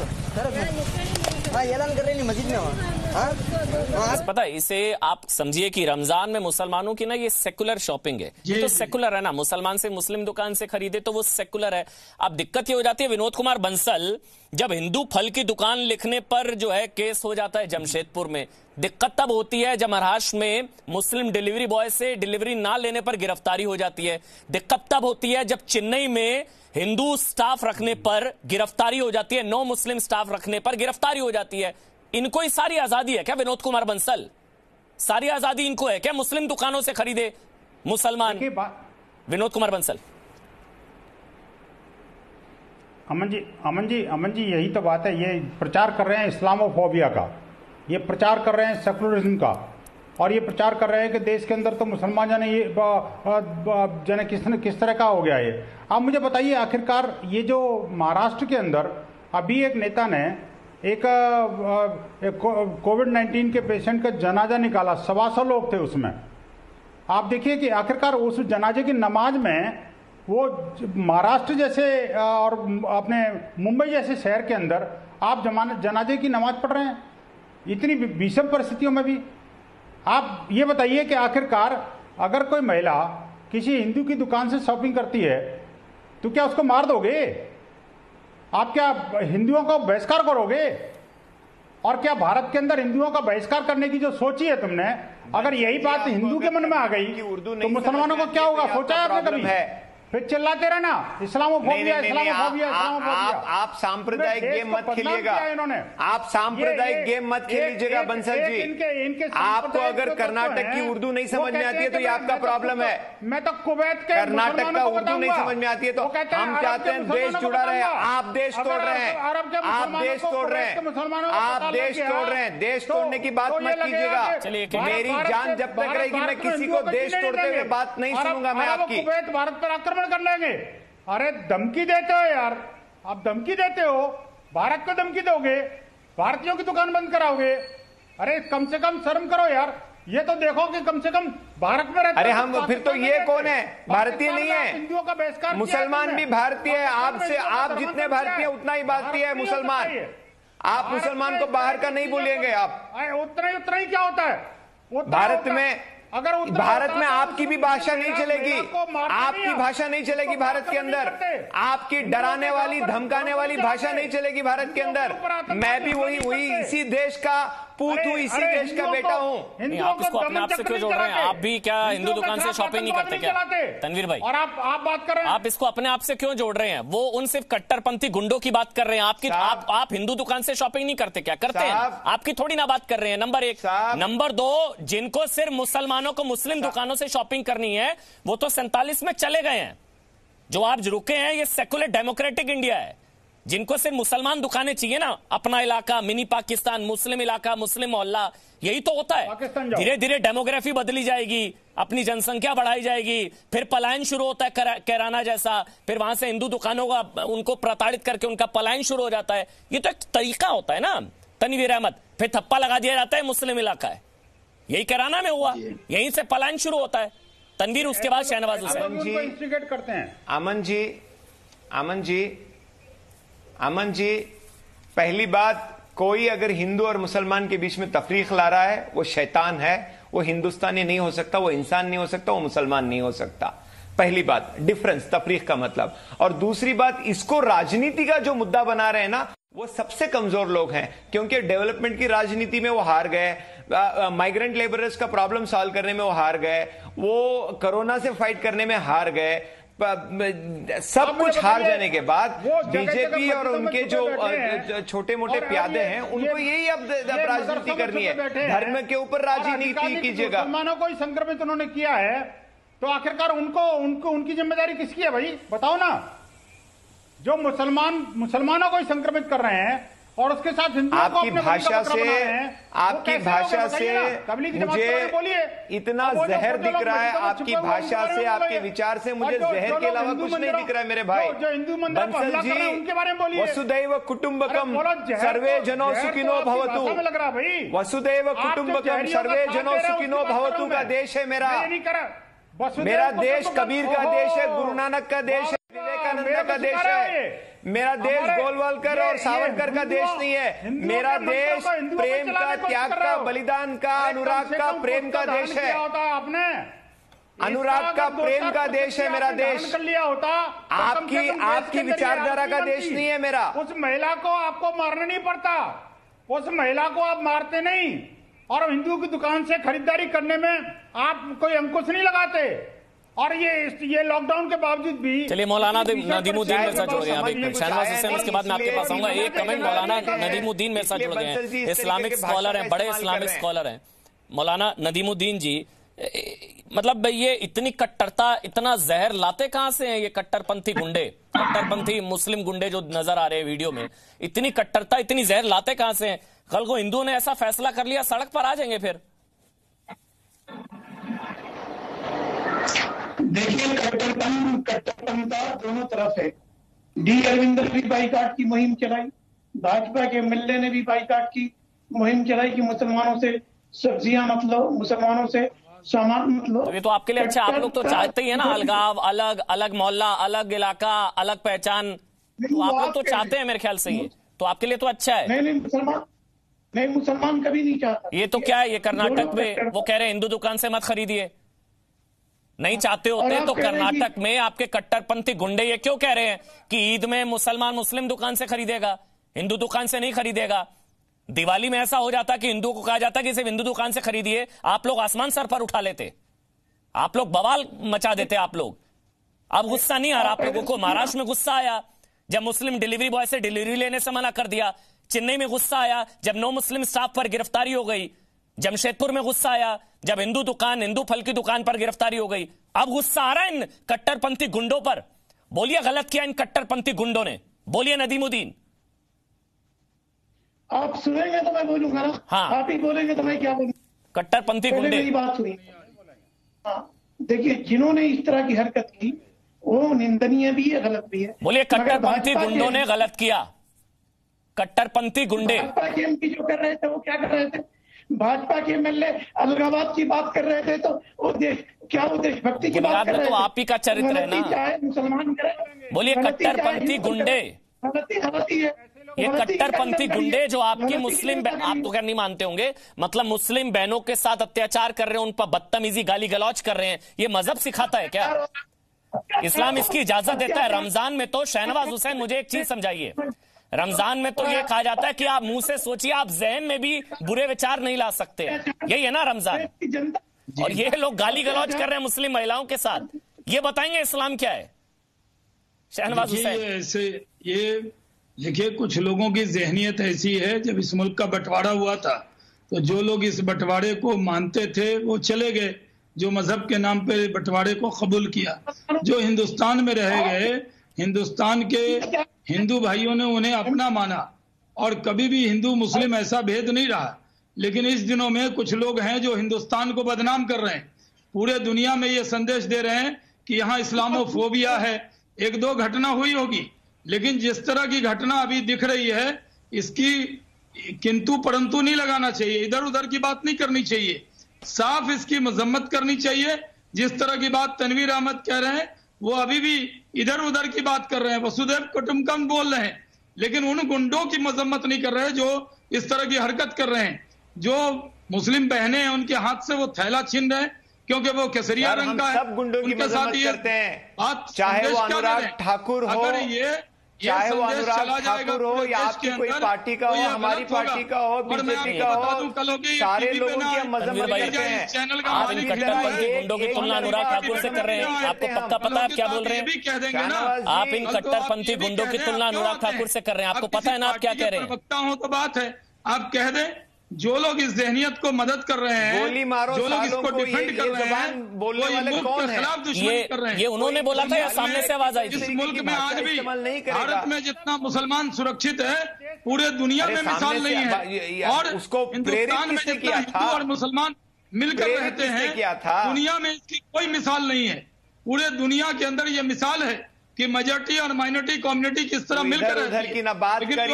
हाँ ऐलान कर रहे नहीं मस्जिद में वहाँ पता है इसे आप समझिए कि रमजान में मुसलमानों की ना ये सेकुलर शॉपिंग है, ये तो सेकुलर है ना, मुसलमान से मुस्लिम दुकान से खरीदे तो वो सेकुलर है। अब दिक्कत ये हो जाती है विनोद कुमार बंसल जब हिंदू फल की दुकान लिखने पर जो है केस हो जाता है जमशेदपुर में, दिक्कत तब होती है जब महाराष्ट्र में मुस्लिम डिलीवरी बॉय से डिलीवरी ना लेने पर गिरफ्तारी हो जाती है, दिक्कत तब होती है जब चेन्नई में हिंदू स्टाफ रखने पर गिरफ्तारी हो जाती है, नो मुस्लिम स्टाफ रखने पर गिरफ्तारी हो जाती है। इनको ही सारी आजादी है क्या विनोद कुमार बंसल? सारी आजादी इनको है क्या मुस्लिम दुकानों से खरीदे मुसलमान? विनोद कुमार बंसल। अमन जी यही तो बात है, ये प्रचार कर रहे हैं इस्लामोफोबिया का, ये प्रचार कर रहे हैं सेकुलरिज्म का, और ये प्रचार कर रहे हैं कि देश के अंदर तो मुसलमान जाने ये जाने किस तरह का हो गया ये। आप मुझे बताइए आखिरकार ये जो महाराष्ट्र के अंदर अभी एक नेता ने एक कोविड-19 के पेशेंट का जनाजा निकाला, 125 लोग थे उसमें। आप देखिए कि आखिरकार उस जनाजे की नमाज में वो महाराष्ट्र जैसे और अपने मुंबई जैसे शहर के अंदर आप जनाजे की नमाज पढ़ रहे हैं, इतनी विषम परिस्थितियों में भी। आप ये बताइए कि आखिरकार अगर कोई महिला किसी हिंदू की दुकान से शॉपिंग करती है तो क्या उसको मार दोगे? आप क्या हिंदुओं का बहिष्कार करोगे? और क्या भारत के अंदर हिंदुओं का बहिष्कार करने की जो सोची है तुमने, अगर यही बात हिंदू के मन में आ गई तो मुसलमानों को क्या होगा? सोचा है आपने कभी? फिर चिल्लाते रहना इस्लामोफोबिया इस्लामोफोबिया इस्लामोफोबिया। आप सांप्रदायिक गेम मत खेलिएगा, आप सांप्रदायिक गेम मत खेलीजिएगा बंसल जी। आपको अगर कर्नाटक की उर्दू नहीं समझ में आती है तो ये आपका प्रॉब्लम है। मैं तो कुवैत के कर्नाटक का उर्दू नहीं समझ में आती है तो हम चाहते हैं देश जुड़ा रहे। आप देश तोड़ रहे हैं, आप देश तोड़ रहे हैं, आप देश तोड़ रहे हैं। देश तोड़ने की बात मत कीजिएगा। मेरी जान जब तक रहेगी मैं किसी को देश तोड़ते हुए बात नहीं सुनूंगा मैं आपकी। भारत पर आक्रमण कर लेंगे। अरे धमकी देते हो यार, आप धमकी देते हो, भारत को धमकी दोगे, भारतीयों की दुकान बंद कराओगे। अरे कम से कम शर्म करो यार, ये तो देखो कि कम से कम भारत में रहते। अरे हम फिर तो ये कौन है? भारतीय नहीं है, हिंदुओं का बहिष्कार, मुसलमान भी भारतीय है। आपसे आप जितने भारतीय उतना ही भारतीय है मुसलमान। आप मुसलमान को बाहर का नहीं बोलेंगे आप। उतना ही क्या होता है भारत में? अगर भारत में आपकी भी भाषा नहीं चलेगी, आपकी भाषा नहीं चलेगी भारत के अंदर, आपकी डराने वाली धमकाने वाली भाषा नहीं चलेगी भारत के अंदर। मैं भी वही इसी देश का पूत हूँ, इसी देश का बेटा हूँ। आप इसको अपने आप से क्यों जोड़ रहे हैं? आप भी क्या हिंदू दुकान से शॉपिंग नहीं करते क्या तनवीर भाई? और आप बात कर रहे हैं, आप इसको अपने आप से क्यों जोड़ रहे हैं? वो उन सिर्फ कट्टरपंथी गुंडों की बात कर रहे हैं। आपकी आप हिंदू दुकान से शॉपिंग नहीं करते क्या? करते हैं, आपकी थोड़ी ना बात कर रहे हैं। नंबर 1। नंबर 2, जिनको सिर्फ मुसलमानों को मुस्लिम दुकानों से शॉपिंग करनी है वो तो 47 में चले गए हैं। जो आप रुके हैं ये सेकुलर डेमोक्रेटिक इंडिया है। जिनको सिर्फ मुसलमान दुकानें चाहिए ना, अपना इलाका मिनी पाकिस्तान, मुस्लिम इलाका मुस्लिम मोहल्ला, यही तो होता है। धीरे धीरे डेमोग्राफी बदली जाएगी, अपनी जनसंख्या बढ़ाई जाएगी, फिर पलायन शुरू होता है कैराना जैसा, फिर वहां से हिंदू दुकानों का उनको प्रताड़ित करके उनका पलायन शुरू हो जाता है। ये तो एक तरीका होता है ना तनवीर अहमद। फिर थप्पा लगा दिया जाता है मुस्लिम इलाका है, यही कैराना में हुआ, यहीं से पलायन शुरू होता है। तनवीर उसके बाद शहनवाज हुसैन करते हैं। अमन जी, पहली बात, कोई अगर हिंदू और मुसलमान के बीच में तफरीक ला रहा है वो शैतान है, वो हिंदुस्तानी नहीं हो सकता, वो इंसान नहीं हो सकता, वो मुसलमान नहीं हो सकता। पहली बात डिफरेंस, तफरीक का मतलब। और दूसरी बात, इसको राजनीति का जो मुद्दा बना रहे हैं ना, वो सबसे कमजोर लोग हैं, क्योंकि डेवलपमेंट की राजनीति में वो हार गए, माइग्रेंट लेबरर्स का प्रॉब्लम सॉल्व करने में वो हार गए, वो कोरोना से फाइट करने में हार गए, सब कुछ हार जाने के बाद बीजेपी और उनके जो छोटे मोटे प्यादे हैं उनको यही अब राजनीति करनी है, धर्म के ऊपर राजनीति कीजिएगा। मुसलमानों को ही संक्रमित उन्होंने किया है, तो आखिरकार उनकी जिम्मेदारी किसकी है भाई, बताओ ना। जो मुसलमानों को ही संक्रमित कर रहे हैं और उसके साथ आपकी भाषा से मुझे इतना जहर दिख रहा है, आपकी भाषा से, आपके विचार से मुझे जहर के अलावा कुछ नहीं दिख रहा है मेरे भाई। बंसल जी, वसुदैव कुटुंबकम सर्वे जनो सुखिनो भवतु, वसुदैव कुटुंबकम सर्वे जनो सुखिनो भवतु का देश है मेरा देश कबीर का देश है, गुरु नानक का देश है, विवेकानंद का देश है। मेरा देश गोलवलकर और सावरकर का देश नहीं है, मेरा देश प्रेम का, त्याग का, बलिदान का, अनुराग का, प्रेम का देश है। अनुराग का, प्रेम का देश है मेरा देश। आपकी विचारधारा का देश नहीं है मेरा। उस महिला को आपको मारना नहीं पड़ता, उस महिला को आप मारते नहीं, और हिंदू की दुकान से खरीदारी करने में आप कोई अंकुश नहीं लगाते। और ये लॉकडाउन के बावजूद भी। चलिए मौलाना नदीमुद्दीन मेरे साथ जुड़ गए हैं, शहनवाज हुसैन, उसके बाद मैं आपके पास आऊंगा। एक कमेंट, मौलाना नदीमुद्दीन मेरे साथ जुड़ गए हैं, इस्लामिक स्कॉलर हैं, बड़े इस्लामिक स्कॉलर हैं। मौलाना नदीमुद्दीन जी, मतलब ये इतनी कट्टरता, इतना जहर लाते कहां से हैं ये कट्टरपंथी गुंडे, कट्टरपंथी मुस्लिम गुंडे जो नजर आ रहे हैं वीडियो में, इतनी कट्टरता, इतनी जहर लाते कहां से हैं? कल को हिंदुओं ने ऐसा फैसला कर लिया, सड़क पर आ जाएंगे फिर। देखिए, कट्टरपंथा दोनों तरफ है। डी अरविंदर भी बाईकाट की मुहिम चलाई, भाजपा के एमएलए ने भी बाईकाट की मुहिम चलाई कि मुसलमानों से सब्जियां मत लो, मुसलमानों से सामान मत लो। तो ये तो आपके लिए अच्छा, आप लोग तो चाहते ही है ना अलगाव, अलग अलग मोहल्ला, अलग इलाका, अलग पहचान, तो आप लोग तो चाहते हैं मेरे ख्याल से, ये तो आपके लिए तो अच्छा है। नहीं, मुसलमान कभी नहीं चाहता। ये तो क्या है, ये कर्नाटक में वो कह रहे हैं हिंदू दुकान से मत खरीदिए, नहीं चाहते होते तो कर्नाटक में आपके कट्टरपंथी गुंडे ये क्यों कह रहे हैं कि ईद में मुसलमान मुस्लिम दुकान से खरीदेगा, हिंदू दुकान से नहीं खरीदेगा। दिवाली में ऐसा हो जाता कि हिंदू को कहा जाता कि सिर्फ हिंदू दुकान से खरीदिए, आप लोग आसमान सर पर उठा लेते, आप लोग बवाल मचा देते आप लोग। अब गुस्सा नहीं आ रहा आप लोगों को? महाराष्ट्र में गुस्सा आया जब मुस्लिम डिलीवरी बॉय से डिलीवरी लेने से मना कर दिया, चेन्नई में गुस्सा आया जब 9 मुस्लिम स्टाफ पर गिरफ्तारी हो गई, जमशेदपुर में गुस्सा आया जब हिंदू फल की दुकान पर गिरफ्तारी हो गई। अब गुस्सा आ रहा है इन कट्टरपंथी गुंडों पर। बोलिए गलत किया इन कट्टरपंथी गुंडों ने, बोलिए नदीमुद्दीन। आप सुनेंगे तो मैं बोलूंगा ना। हाँ, आप ही बोलेंगे तो मैं क्या बोलूंगा। कट्टरपंथी गुंडे, मेरी बात सुनिए। देखिए, जिन्होंने इस तरह की हरकत की वो निंदनीय भी है, गलत भी है। बोलिए कट्टरपंथी गुंडों ने गलत किया, कट्टरपंथी गुंडे। भाजपा के एमपी जो कर रहे थे वो क्या कर रहे थे? भाजपा के एमएलए अलगाववाद की बात कर रहे थे, तो वो देशभक्ति की बात कर रहे थे। तो आप ही का चरित्र है ना, चाहे मुसलमान करे। बोलिए कट्टरपंथी गुंडे, गलती है ये कट्टरपंथी गुंडे जो आपकी मुस्लिम, आप तो क्या नहीं मानते होंगे, मतलब मुस्लिम बहनों के साथ अत्याचार कर रहे हैं, उन पर बदतमीजी गाली गलौज कर रहे हैं, ये मजहब सिखाता है क्या? इस्लाम इसकी इजाजत देता है? रमजान में तो शहनवाज हुसैन मुझे एक चीज समझाइए, रमजान में तो ये कहा जाता है कि आप मुंह से सोचिए, आप जहन में भी बुरे विचार नहीं ला सकते, यही है ना रमजान? और ये लोग गाली गलौज कर रहे हैं मुस्लिम महिलाओं के साथ, ये बताएंगे इस्लाम क्या है शहनवाज हुसैन? ये देखिए, कुछ लोगों की जहनियत ऐसी है, जब इस मुल्क का बंटवारा हुआ था तो जो लोग इस बंटवारे को मानते थे वो चले गए, जो मजहब के नाम पे बंटवारे को कबूल किया। जो हिंदुस्तान में रह गए, हिंदुस्तान के हिंदू भाइयों ने उन्हें अपना माना और कभी भी हिंदू मुस्लिम ऐसा भेद नहीं रहा। लेकिन इस दिनों में कुछ लोग हैं जो हिंदुस्तान को बदनाम कर रहे हैं, पूरे दुनिया में ये संदेश दे रहे हैं कि यहाँ इस्लामोफोबिया है। 1-2 घटना हुई होगी, लेकिन जिस तरह की घटना अभी दिख रही है इसकी किंतु परंतु नहीं लगाना चाहिए, इधर उधर की बात नहीं करनी चाहिए, साफ इसकी मजम्मत करनी चाहिए। जिस तरह की बात तनवीर अहमद कह रहे हैं वो अभी भी इधर उधर की बात कर रहे हैं, वसुदैव कुटुंबकम बोल रहे हैं, लेकिन उन गुंडों की मजम्मत नहीं कर रहे जो इस तरह की हरकत कर रहे हैं। जो मुस्लिम बहनें हैं उनके हाथ से वो थैला छीन रहे हैं क्योंकि वो केसरिया रंग का है, सब गुंडों की मजम्मत करते हैं, बात चाहे वो अनुराग ठाकुर हो, चाहे वो अनुराग ठाकुर हो या आपकी कोई पार्टी का हो, हमारी पार्टी का हो, बीजेपी का हो, सारे लोगों की हम मजम्मत करते हैं। आप इन कट्टरपंथी गुंडों की तुलना अनुराग ठाकुर से कर रहे हैं, आपको पक्का पता है क्या बोल रहे हैं? आप इन कट्टरपंथी गुंडों की तुलना अनुराग ठाकुर से कर रहे हैं, आपको पता है ना आप क्या कह रहे हैं? वक्ता हो तो बात है, आप कह दें जो लोग इस जहनियत को मदद कर रहे हैं, गोली मारो, जो लोग इसको डिफेंड कर रहे हैं, बोलने वाले कौन है? खिलाफ दुश्मनी कर रहे हैं। ये उन्होंने बोला था या सामने से आवाज आई थी? इस मुल्क में आज भी भारत में जितना मुसलमान सुरक्षित है पूरे दुनिया में मिसाल नहीं है। और उसको हिंदुस्तान में जितना हिंदू और मुसलमान मिलकर रहते हैं, दुनिया में इसकी कोई मिसाल नहीं है। पूरे दुनिया के अंदर ये मिसाल है कि मेजॉरिटी और माइनॉरिटी कम्युनिटी किस तरह मिलकर उधर की ना बात कर,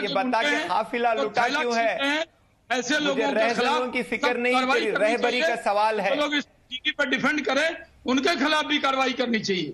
ये बता के काफिला लुटा क्यों है? ऐसे लोगों के खिलाफ की फिक्र नहीं, रहबरी का सवाल है। लोग इस चीज पर डिफेंड करें, उनके खिलाफ भी कार्रवाई करनी चाहिए।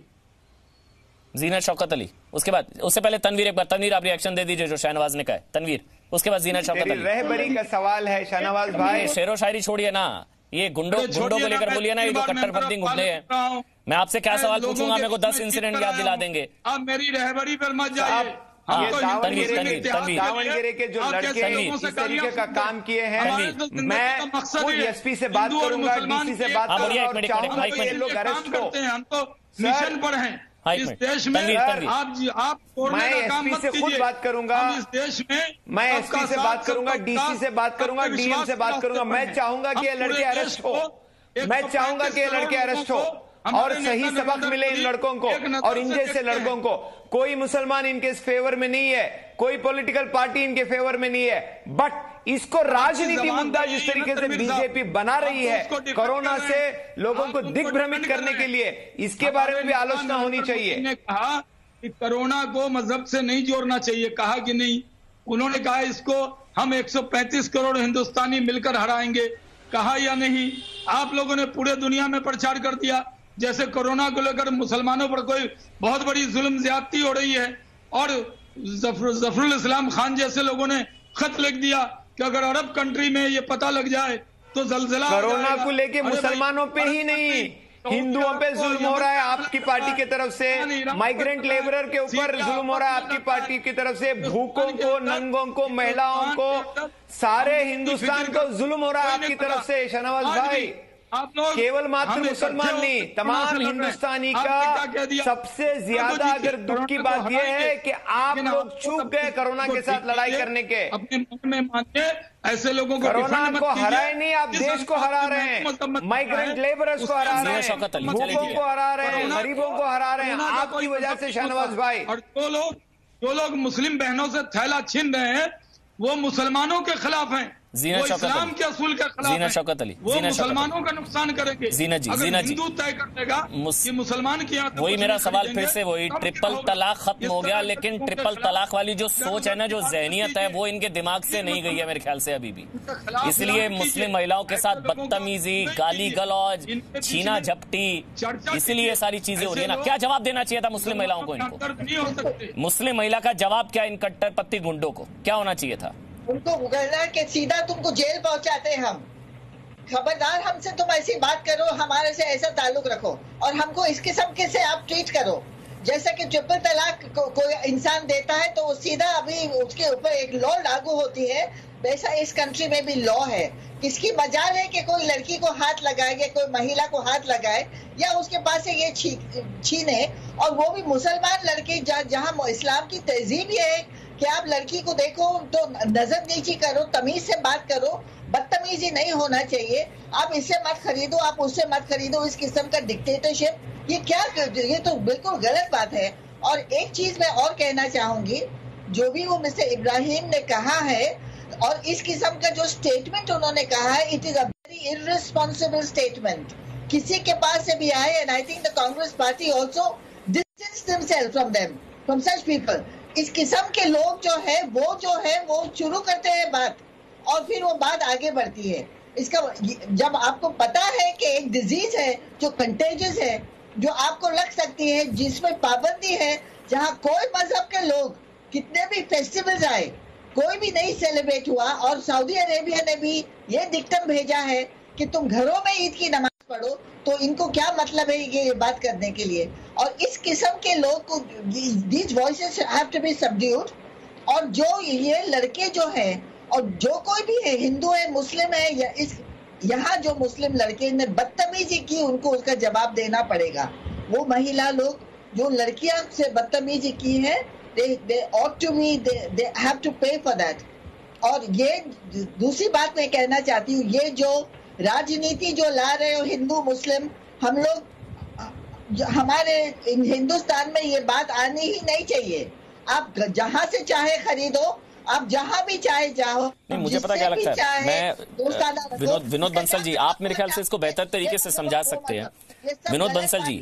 जीनत शौकत अली, उसके बाद उससे पहले तनवीर, एक बार तनवीर आप रिएक्शन दे दीजिए जो शाहनवाज ने कहा है। तनवीर, उसके बाद जीनत शौकत अली। रहबरी का सवाल है शाहनवाज भाई, शेरो शायरी छोड़िए ना, ये गुंडों को लेकर बोलिए ना, ये जो कट्टरपंथी गुंडे हैं। मैं आपसे क्या सवाल पूछूंगा, मेरे को 10 इंसिडेंट याद दिला देंगे। आप मेरी रहबरी पर मत जाइए। दावणगेरे के जो लड़के इस तरीके का काम किए हैं, मैं खुद एसपी से बात करूंगा, डीसी से बात करूंगा और चाहूंगा कि ये लोग अरेस्ट हो। हम तो मिशन पर हैं इस देश में। आप मैं एसपी से खुद बात करूंगा, इस देश में मैं एसपी से बात करूंगा, डीसी से बात करूंगा, डीएम से बात करूंगा। मैं चाहूंगा कि ये लड़के अरेस्ट हो, मैं चाहूंगा कि ये लड़के अरेस्ट हो और सही सबक मिले इन लड़कों को और इन जैसे लड़कों को। कोई मुसलमान इनके फेवर में नहीं है, कोई पॉलिटिकल पार्टी इनके फेवर में नहीं है, बट इसको राजनीति मुद्दा जिस तरीके से बीजेपी बना रही है कोरोना से लोगों को दिग्भ्रमित करने के लिए, इसके बारे में भी आलोचना होनी चाहिए। कहा कि कोरोना को मजहब से नहीं जोड़ना चाहिए, कहा कि नहीं। उन्होंने कहा इसको हम 135 करोड़ हिंदुस्तानी मिलकर हराएंगे, कहा या नहीं? आप लोगों ने पूरे दुनिया में प्रचार कर दिया जैसे कोरोना को लेकर मुसलमानों पर कोई बहुत बड़ी जुल्म ज्यादती हो रही है। और जफरुल इस्लाम खान जैसे लोगों ने खत लिख दिया कि अगर अरब कंट्री में ये पता लग जाए तो जलजिला कोरोना को लेके मुसलमानों पे ही नहीं, हिंदुओं पे जुल्म हो रहा है आपकी पार्टी की तरफ से, माइग्रेंट लेबरर के ऊपर जुल्म हो रहा है आपकी पार्टी की तरफ से, भूखों को, नंगों को, महिलाओं को, सारे हिंदुस्तान को जुल्म हो रहा है आपकी तरफ से। शाहनवाज भाई, केवल मात्र मुसलमान नहीं, तमाम हिंदुस्तानी का सबसे ज्यादा अगर दुख की बात यह है कि आप लोग चूक गए कोरोना के साथ लड़ाई करने के। अपने मन में मानिए, ऐसे लोगों को कोरोना को हराए नहीं, आप देश को हरा रहे हैं, माइग्रेंट लेबरर्स को हरा रहे हैं, भूखों को हरा रहे हैं, गरीबों को हरा रहे हैं आपकी वजह से। शाहनवाज भाई, और जो लोग मुस्लिम बहनों से थैला छीन रहे हैं वो मुसलमानों के खिलाफ हैं, वो इस्लाम के असूल के खिलाफ है, वो मुसलमानों का नुकसान करेंगे। अगर हिंदू तय कर देगा कि मुसलमान की वही मेरा सवाल फिर से वही, ट्रिपल तलाक खत्म हो गया, लेकिन ट्रिपल तलाक वाली जो सोच है ना, जो जहनियत है, वो इनके दिमाग से नहीं गई है मेरे ख्याल से अभी भी। इसलिए मुस्लिम महिलाओं के साथ बदतमीजी, गाली गलौज, छीना झपटी, इसलिए सारी चीजें हो रही है ना। क्या जवाब देना चाहिए था मुस्लिम महिलाओं को? इनको मुस्लिम महिला का जवाब क्या, इन कट्टरपंथी गुंडों को क्या होना चाहिए था? उनको उगलना के सीधा तुमको जेल पहुंचाते हम। खबरदार हमसे तुम ऐसी बात करो, हमारे से ऐसा ताल्लुक रखो और हमको इस किस्म के से आप ट्रीट करो। जैसा कि ट्रिपल तलाक कोई इंसान देता है तो सीधा अभी उसके ऊपर एक लॉ लागू होती है, वैसा इस कंट्री में भी लॉ है। किसकी मजाल है कि कोई लड़की को हाथ लगाए या कोई महिला को हाथ लगाए या उसके पास से ये छीने, और वो भी मुसलमान लड़की जहाँ इस्लाम की तहजीब ये है कि आप लड़की को देखो तो नजर नीची करो, तमीज से बात करो, बदतमीजी नहीं होना चाहिए। आप इससे मत खरीदो, आप उससे मत खरीदो, इस किस्म का डिक्टेटरशिप ये तो बिल्कुल गलत बात है। और एक चीज मैं और कहना चाहूंगी, जो भी वो मिस्टर इब्राहिम ने कहा है और इस किस्म का जो स्टेटमेंट उन्होंने कहा है, it is a very irresponsible statement. किसी के पास से भी आए, and I think the Congress party also distance themselves from them, from such people. इस किस्म के लोग जो है वो शुरू करते हैं बात और फिर वो बात आगे बढ़ती है। इसका जब आपको पता है कि एक डिजीज है जो कंटेजियस है, जो आपको लग सकती है, जिसमें पाबंदी है, जहां कोई मजहब के लोग कितने भी फेस्टिवल्स आए कोई भी नहीं सेलिब्रेट हुआ, और सऊदी अरेबिया ने भी ये डिक्टम भेजा है कि तुम घरों में ईद की नमाज पढ़ो, तो इनको क्या मतलब है ये बात करने के लिए? और इस किस्म के लोग को these voices have to be subdued। और जो ये लड़के जो हैं और जो कोई भी है, हिंदू है, मुस्लिम है, या यहाँ जो मुस्लिम लड़के ने बदतमीजी की, उनको उसका जवाब देना पड़ेगा। वो महिला लोग जो लड़कियां से बदतमीजी की है, they ought to be, they have to pay for that। और ये दूसरी बात मैं कहना चाहती हूँ, ये जो राजनीति जो ला रहे हो हिंदू मुस्लिम, हम लोग हमारे हिंदुस्तान में ये बात आनी ही नहीं चाहिए। आप जहां से चाहे खरीदो, आप जहां भी चाहे जाओ। नहीं, मुझे पता क्या लगता है, मैं विनोद बंसल जी, आप मेरे ख्याल से इसको बेहतर तरीके से समझा सकते हैं। विनोद बंसल जी,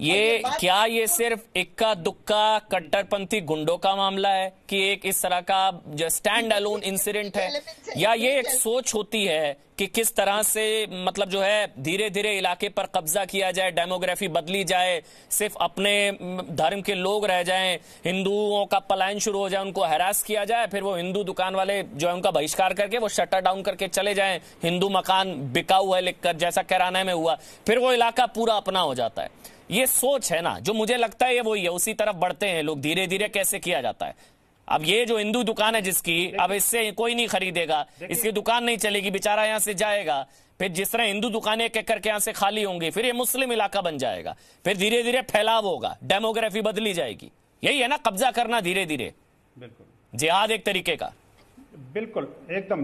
ये क्या ये सिर्फ इक्का दुक्का कट्टरपंथी गुंडों का मामला है कि एक इस तरह का जो स्टैंड अलोन इंसिडेंट है, या ये एक सोच होती है कि किस तरह से मतलब जो है धीरे धीरे इलाके पर कब्जा किया जाए, डेमोग्राफी बदली जाए, सिर्फ अपने धर्म के लोग रह जाएं, हिंदुओं का पलायन शुरू हो जाए, उनको हैरास किया जाए, फिर वो हिंदू दुकान वाले जो है उनका बहिष्कार करके वो शटर डाउन करके चले जाएं, हिंदू मकान बिकाऊ है लिखकर, जैसा कैराना में हुआ, फिर वो इलाका पूरा अपना हो जाता है। ये सोच है ना, जो मुझे लगता है ये वही है, उसी तरफ बढ़ते हैं लोग धीरे धीरे। कैसे किया जाता है? अब ये जो हिंदू दुकान है जिसकी, अब इससे कोई नहीं खरीदेगा, इसकी दुकान नहीं चलेगी, बेचारा यहां से जाएगा, फिर जिस तरह हिंदू दुकानें एक एक करके यहां से खाली होंगी, फिर ये मुस्लिम इलाका बन जाएगा, फिर धीरे धीरे फैलाव होगा, डेमोग्राफी बदली जाएगी। यही है ना, कब्जा करना धीरे धीरे, जिहाद एक तरीके का। बिल्कुल एकदम।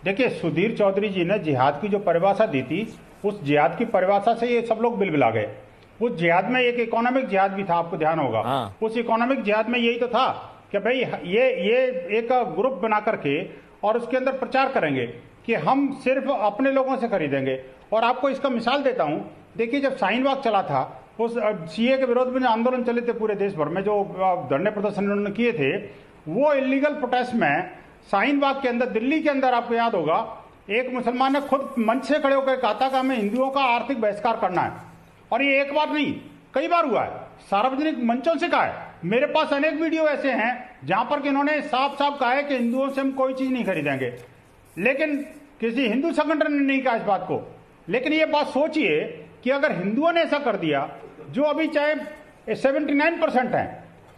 देखिए सुधीर चौधरी जी ने जिहाद की जो परिभाषा दी थी, उस जिहाद की परिभाषा से ये सब लोग बिलबिला गए। उस जिहाद में एक इकोनॉमिक जिहाद भी था, आपको ध्यान होगा। उस इकोनॉमिक जिहाद में यही तो था कि भाई ये एक ग्रुप बना करके और उसके अंदर प्रचार करेंगे कि हम सिर्फ अपने लोगों से खरीदेंगे। और आपको इसका मिसाल देता हूं, देखिए जब शाहीन बाग चला था, उस सीए के विरोध में जो आंदोलन चले थे पूरे देश भर में, जो धरने प्रदर्शन उन्होंने किए थे, वो इलीगल प्रोटेस्ट में शाहीन बाग के अंदर, दिल्ली के अंदर, आपको याद होगा, एक मुसलमान ने खुद मंच से खड़े होकर कहा था कि हमें हिंदुओं का आर्थिक बहिष्कार करना है। और ये एक बार नहीं, कई बार हुआ है, सार्वजनिक मंचों से कहा है। मेरे पास अनेक वीडियो ऐसे हैं जहां पर कि इन्होंने साफ साफ कहा है कि हिंदुओं से हम कोई चीज नहीं खरीदेंगे, लेकिन किसी हिंदू संगठन ने नहीं कहा इस बात को। लेकिन ये बात सोचिए कि अगर हिंदुओं ने ऐसा कर दिया, जो अभी चाहे 79% है,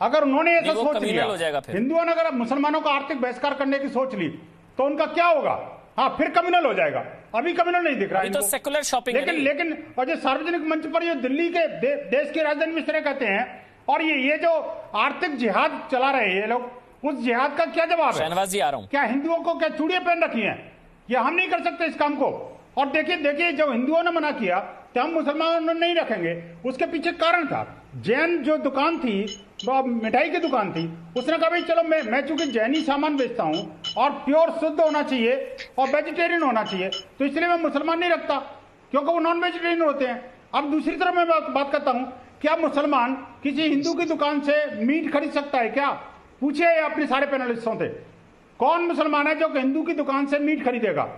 अगर उन्होंने ऐसा सोच लिया, हिंदुओं ने अगर मुसलमानों का आर्थिक बहिष्कार करने की सोच ली, तो उनका क्या होगा? हाँ, फिर कम्युनल हो जाएगा। अभी कम्युनल नहीं दिख रहा है, तो सेकुलर शॉपिंग। लेकिन और जो सार्वजनिक मंच पर ये दिल्ली के देश की राजधानी में इस तरह कहते हैं, और ये जो आर्थिक जिहाद चला रहे हैं ये लोग, उस जिहाद का क्या जवाब है? शहनवाज जी आ रहा हूं। क्या हिंदुओं को क्या चूड़ियां पहन रखी हैं? ये हम नहीं कर सकते इस काम को। और देखिए जो हिंदुओं ने मना किया तो हम मुसलमानों नहीं रखेंगे, उसके पीछे कारण था। जैन जो दुकान थी, मिठाई की दुकान थी, उसने कहा भाई चलो मैं चूंकि जैनी सामान बेचता हूं और प्योर शुद्ध होना चाहिए और वेजिटेरियन होना चाहिए, तो इसलिए मैं मुसलमान नहीं रखता, क्योंकि वो नॉन वेजिटेरियन होते हैं। अब दूसरी तरफ मैं बात करता हूं, क्या मुसलमान किसी हिंदू की दुकान से मीट खरीद सकता है क्या? पूछिए अपने सारे पैनलिस्टों से, कौन मुसलमान है जो कि हिंदू की दुकान से मीट खरीदेगा,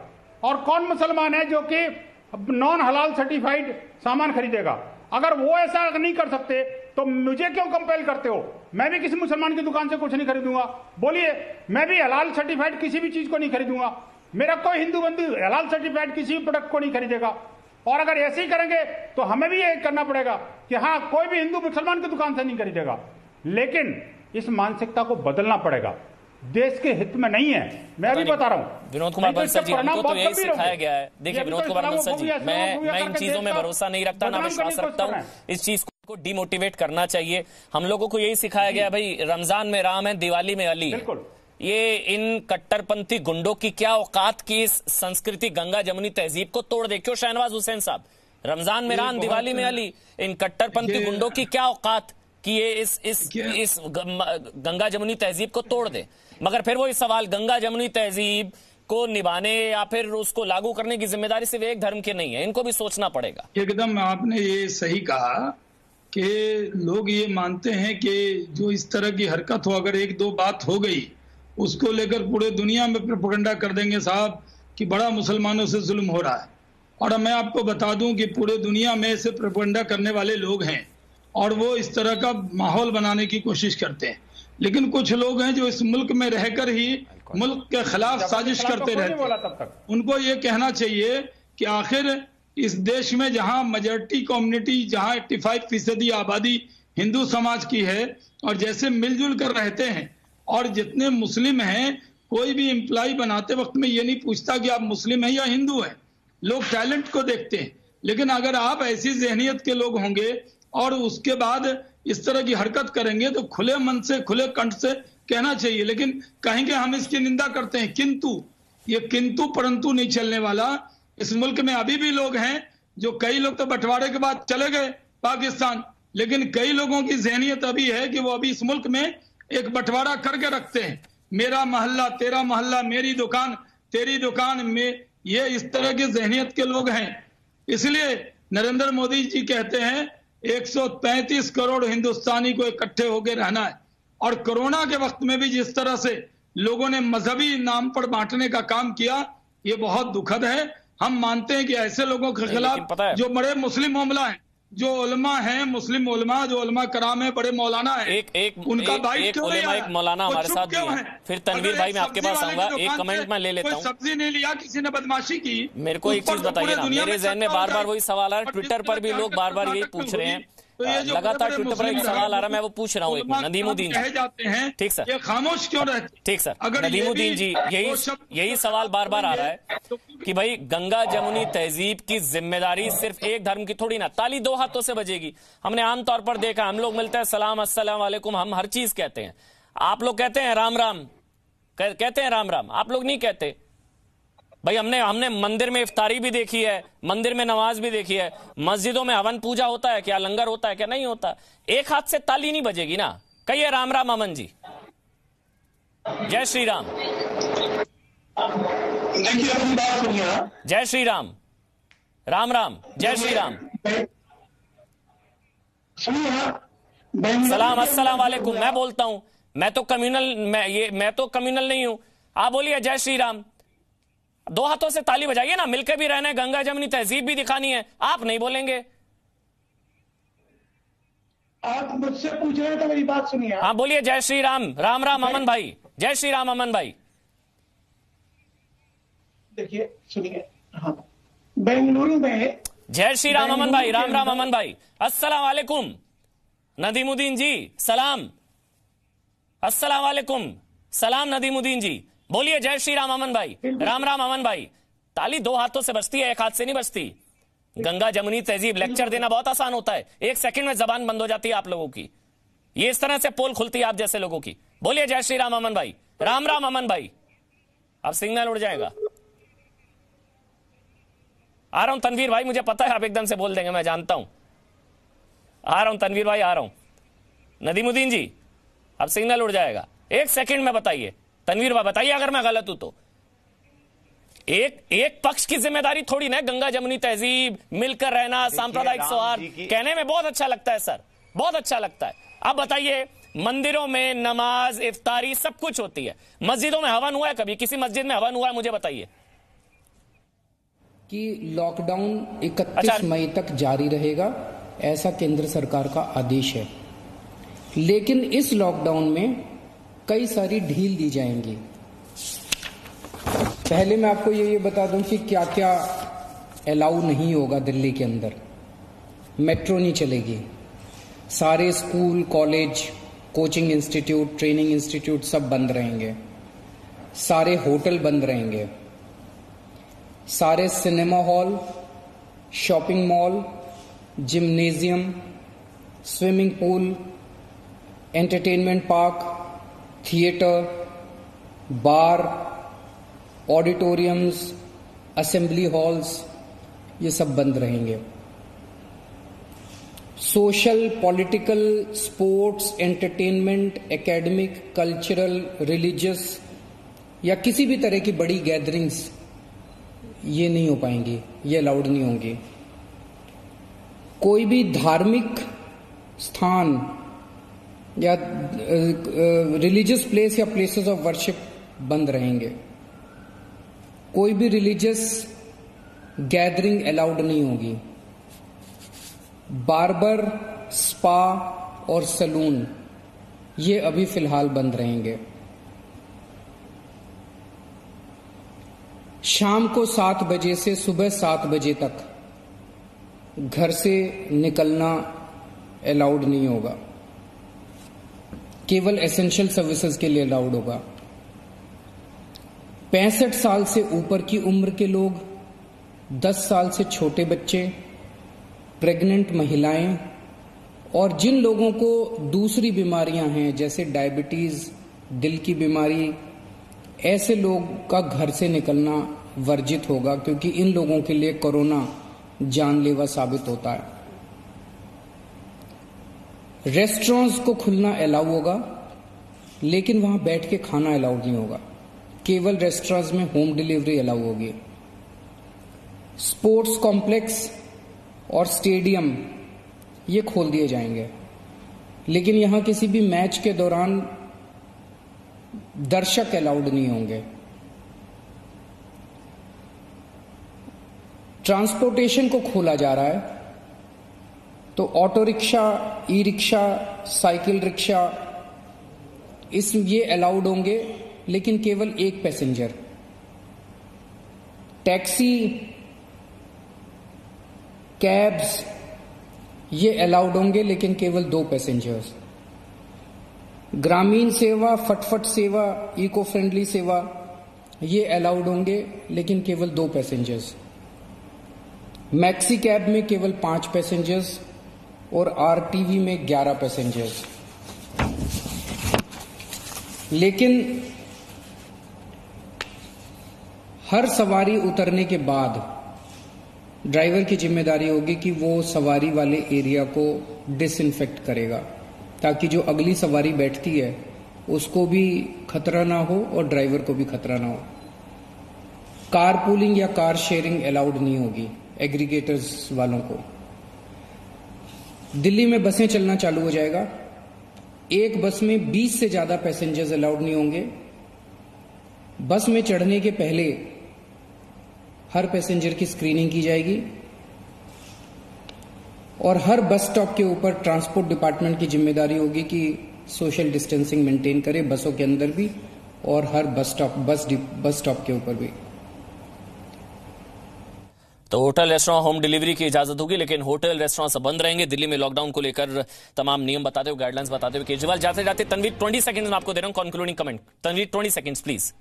और कौन मुसलमान है जो कि नॉन हलाल सर्टिफाइड सामान खरीदेगा? अगर वो ऐसा नहीं कर सकते तो मुझे क्यों कंपेल करते हो? मैं भी किसी मुसलमान की दुकान से कुछ नहीं खरीदूंगा। बोलिए, मैं भी हलाल सर्टिफाइड किसी भी चीज को नहीं खरीदूंगा। मेरा कोई हिंदू बंधु हलाल सर्टिफाइड किसी भी प्रोडक्ट को नहीं खरीदेगा। और अगर ऐसे ही करेंगे तो हमें भी ये करना पड़ेगा कि हाँ, कोई भी हिंदू मुसलमान की दुकान से नहीं खरीदेगा। लेकिन इस मानसिकता को बदलना पड़ेगा, देश के हित में नहीं है। मैं भी बता रहा हूं विनोद कुमार बंसल जी, हमको तो यही सिखाया गया है। देखिए विनोद कुमार बंसल जी, मैं इन चीजों में भरोसा नहीं रखता, ना विश्वास रखता हूं। इस चीज को डिमोटिवेट करना चाहिए। हम लोगों को यही सिखाया गया, भाई रमजान में राम है, दिवाली में अली है। ये इन कट्टरपंथी गुंडों की क्या औकात की इस संस्कृति गंगा जमुनी तहजीब को तोड़ दे। क्यों शहनवाज हुसैन साहब, रमजान में राम, दिवाली में अली, इन कट्टरपंथी गुंडों की क्या औकात कि ये इस गंगा जमुनी तहजीब को तोड़ दे। मगर फिर वही सवाल, गंगा जमुनी तहजीब को निभाने या फिर उसको लागू करने की जिम्मेदारी सिर्फ एक धर्म की नहीं है, इनको भी सोचना पड़ेगा। एकदम आपने ये सही कहा कि लोग ये मानते हैं कि जो इस तरह की हरकत हो, अगर एक दो बात हो गई, उसको लेकर पूरे दुनिया में प्रोपेगेंडा कर देंगे साहब कि बड़ा मुसलमानों से जुल्म हो रहा है। और मैं आपको बता दूं कि पूरे दुनिया में ऐसे प्रोपेगेंडा करने वाले लोग हैं और वो इस तरह का माहौल बनाने की कोशिश करते हैं। लेकिन कुछ लोग हैं जो इस मुल्क में रहकर ही मुल्क के खिलाफ साजिश करते रहते हैं। उनको ये कहना चाहिए कि आखिर इस देश में जहां मेजॉरिटी कम्युनिटी, जहां 85% आबादी हिंदू समाज की है और जैसे मिलजुल कर रहते हैं, और जितने मुस्लिम हैं, कोई भी एम्प्लॉय बनाते वक्त में ये नहीं पूछता कि आप मुस्लिम हैं या हिंदू हैं, लोग टैलेंट को देखते हैं। लेकिन अगर आप ऐसी जहनियत के लोग होंगे और उसके बाद इस तरह की हरकत करेंगे तो खुले मन से, खुले कंठ से कहना चाहिए, लेकिन कहेंगे हम इसकी निंदा करते हैं। किंतु ये किंतु परंतु नहीं चलने वाला। इस मुल्क में अभी भी लोग हैं जो, कई लोग तो बंटवारे के बाद चले गए पाकिस्तान, लेकिन कई लोगों की जहनियत अभी है कि वो अभी इस मुल्क में एक बंटवारा करके रखते हैं। मेरा मोहल्ला तेरा मोहल्ला, मेरी दुकान तेरी दुकान में, ये इस तरह की जहनियत के लोग हैं। इसलिए नरेंद्र मोदी जी कहते हैं 135 करोड़ हिंदुस्तानी को इकट्ठे होकर रहना है। और कोरोना के वक्त में भी जिस तरह से लोगों ने मजहबी नाम पर बांटने का काम किया, ये बहुत दुखद है। हम मानते हैं कि ऐसे लोगों के खिलाफ जो बड़े मुस्लिम उलमा हैं, जो उलमा हैं, मुस्लिम उलमा, जो उलमा कराम है, बड़े मौलाना है, उनका भाई क्यों नहीं आया? एक मौलाना हमारे साथ भी है। फिर तनवीर भाई मैं आपके पास आऊंगा, एक कमेंट में ले लेता हूँ। सब्जी नहीं लिया, किसी ने बदमाशी की, मेरे को एक चीज बताइए ना, मेरे जहन में बार बार वही सवाल आ रहा है, ट्विटर पर भी लोग बार बार यही पूछ रहे हैं, लगातार ट्विटर पर एक सवाल आ रहा है, मैं वो पूछ रहा हूँ। नदीमुद्दीन जी जाते हैं, ठीक सर, ये खामोश क्यों रहते? ठीक सर, नदीमुद्दीन जी यही सवाल बार बार आ रहा है कि भाई गंगा जमुनी तहजीब की जिम्मेदारी सिर्फ एक धर्म की थोड़ी ना, ताली दो हाथों से बजेगी। हमने आमतौर पर देखा, हम लोग मिलते हैं सलाम अस्सलाम वालेकुम, हम हर चीज कहते हैं, आप लोग कहते हैं राम राम, कहते हैं राम राम, आप लोग नहीं कहते। भाई हमने मंदिर में इफ्तारी भी देखी है, मंदिर में नमाज भी देखी है, मस्जिदों में हवन पूजा होता है क्या, लंगर होता है क्या, नहीं होता। एक हाथ से ताली नहीं बजेगी ना। कहिए राम राम अमन जी, जय श्री राम। देखिए अपनी बात सुनिए, जय श्री राम, राम राम, जय श्री राम, सलाम अस्सलाम वालेकुम। मैं बोलता हूं, मैं तो कम्युनल नहीं हूं। आप बोलिए जय श्री राम, दो हाथों से ताली बजाइए ना, मिलकर भी रहना है, गंगा जमुनी तहजीब भी दिखानी है। आप नहीं बोलेंगे। आप मुझसे पूछ रहे हैं तो मेरी बात सुनिए। हाँ बोलिए जय श्री राम, राम राम अमन भाई, जय श्री राम अमन भाई। देखिए सुनिए, हाँ बेंगलुरु में जय श्री राम अमन भाई, राम राम अमन भाई, अस्सलाम वालेकुम। नदीमुद्दीन जी सलाम, अस्सलाम वालेकुम, सलाम नदीमुद्दीन जी। बोलिए जय श्री राम अमन भाई, राम राम अमन भाई। ताली दो हाथों से बजती है, एक हाथ से नहीं बजती। गंगा जमुनी तहजीब लेक्चर देना बहुत आसान होता है, एक सेकंड में जबान बंद हो जाती है आप लोगों की। ये इस तरह से पोल खुलती है आप जैसे लोगों की। बोलिए जय श्री राम अमन भाई, राम राम अमन भाई। अब सिग्नल उड़ जाएगा। आ रहा हूं तनवीर भाई, मुझे पता है आप एकदम से बोल देंगे, मैं जानता हूं। आ रहा हूं तनवीर भाई, आ रहा हूं। नदीमुद्दीन जी अब सिग्नल उड़ जाएगा, एक सेकंड में बताइए। तनवीर भाई बताइए अगर मैं गलत हूं तो। एक पक्ष की जिम्मेदारी थोड़ी ना, गंगा जमुनी तहजीब, मिलकर रहना, सांप्रदायिक सौहार्द, कहने में बहुत अच्छा लगता है सर, बहुत अच्छा लगता है। अब बताइए, मंदिरों में नमाज, इफ्तारी सब कुछ होती है, मस्जिदों में हवन हुआ है कभी? किसी मस्जिद में हवन हुआ है? मुझे बताइए। कि लॉकडाउन 31 मई तक जारी रहेगा, ऐसा केंद्र सरकार का आदेश है। लेकिन इस लॉकडाउन में कई सारी ढील दी जाएंगी। पहले मैं आपको ये बता दूं कि क्या क्या अलाउ नहीं होगा दिल्ली के अंदर। मेट्रो नहीं चलेगी, सारे school, college, coaching institute, training institute सब बंद रहेंगे, सारे होटल बंद रहेंगे, सारे cinema hall, shopping mall, gymnasium, swimming pool, entertainment park, theatre, bar, auditoriums, assembly halls, ये सब बंद रहेंगे। Social, political, sports, entertainment, academic, cultural, religious या किसी भी तरह की बड़ी गैदरिंग्स ये नहीं हो पाएंगी, ये अलाउड नहीं होंगी। कोई भी धार्मिक स्थान या रिलीजियस प्लेस या प्लेसेस ऑफ वर्शिप बंद रहेंगे। कोई भी रिलीजियस गैदरिंग अलाउड नहीं होगी। बार्बर, स्पा और सैलून ये अभी फिलहाल बंद रहेंगे। शाम को 7 बजे से सुबह 7 बजे तक घर से निकलना अलाउड नहीं होगा, केवल एसेंशियल सर्विसेज के लिए अलाउड होगा। 65 साल से ऊपर की उम्र के लोग, 10 साल से छोटे बच्चे, प्रेग्नेंट महिलाएं और जिन लोगों को दूसरी बीमारियां हैं जैसे डायबिटीज, दिल की बीमारी, ऐसे लोग का घर से निकलना वर्जित होगा, क्योंकि इन लोगों के लिए कोरोना जानलेवा साबित होता है। रेस्टोरेंट्स को खुलना अलाउ होगा, लेकिन वहां बैठ के खाना अलाउड नहीं होगा, केवल रेस्टोरेंट्स में होम डिलीवरी अलाउ होगी। स्पोर्ट्स कॉम्प्लेक्स और स्टेडियम ये खोल दिए जाएंगे, लेकिन यहां किसी भी मैच के दौरान दर्शक अलाउड नहीं होंगे। ट्रांसपोर्टेशन को खोला जा रहा है, तो auto rickshaw, e rickshaw, cycle rickshaw ये अलाउड होंगे, लेकिन केवल एक पैसेंजर। टैक्सी, कैब्स ये अलाउड होंगे, लेकिन केवल 2 पैसेंजर्स। ग्रामीण सेवा, फटफट सेवा, इको फ्रेंडली सेवा ये अलाउड होंगे, लेकिन केवल 2 पैसेंजर्स। मैक्सी कैब में केवल 5 पैसेंजर्स और आरटीवी में 11 पैसेंजर्स। लेकिन हर सवारी उतरने के बाद ड्राइवर की जिम्मेदारी होगी कि वो सवारी वाले एरिया को डिसइंफेक्ट करेगा, ताकि जो अगली सवारी बैठती है उसको भी खतरा ना हो और ड्राइवर को भी खतरा ना हो। कार पूलिंग या कार शेयरिंग अलाउड नहीं होगी एग्रीगेटर्स वालों को। दिल्ली में बसें चलना चालू हो जाएगा, एक बस में 20 से ज्यादा पैसेंजर्स अलाउड नहीं होंगे। बस में चढ़ने के पहले हर पैसेंजर की स्क्रीनिंग की जाएगी और हर बस स्टॉप के ऊपर ट्रांसपोर्ट डिपार्टमेंट की जिम्मेदारी होगी कि सोशल डिस्टेंसिंग मेंटेन करे, बसों के अंदर भी और हर बस स्टॉप के ऊपर भी। तो होटल रेस्टोरेंट होम डिलीवरी की इजाजत होगी, लेकिन होटल रेस्टोरेंट सब बंद रहेंगे। दिल्ली में लॉकडाउन को लेकर तमाम नियम बताते हुए, गाइडलाइंस बताते हुए केजरीवाल जाते जाते तनवीर 20 सेकंड्स में आपको दे रहा हूं concluding comment. Tanveer 20 seconds please.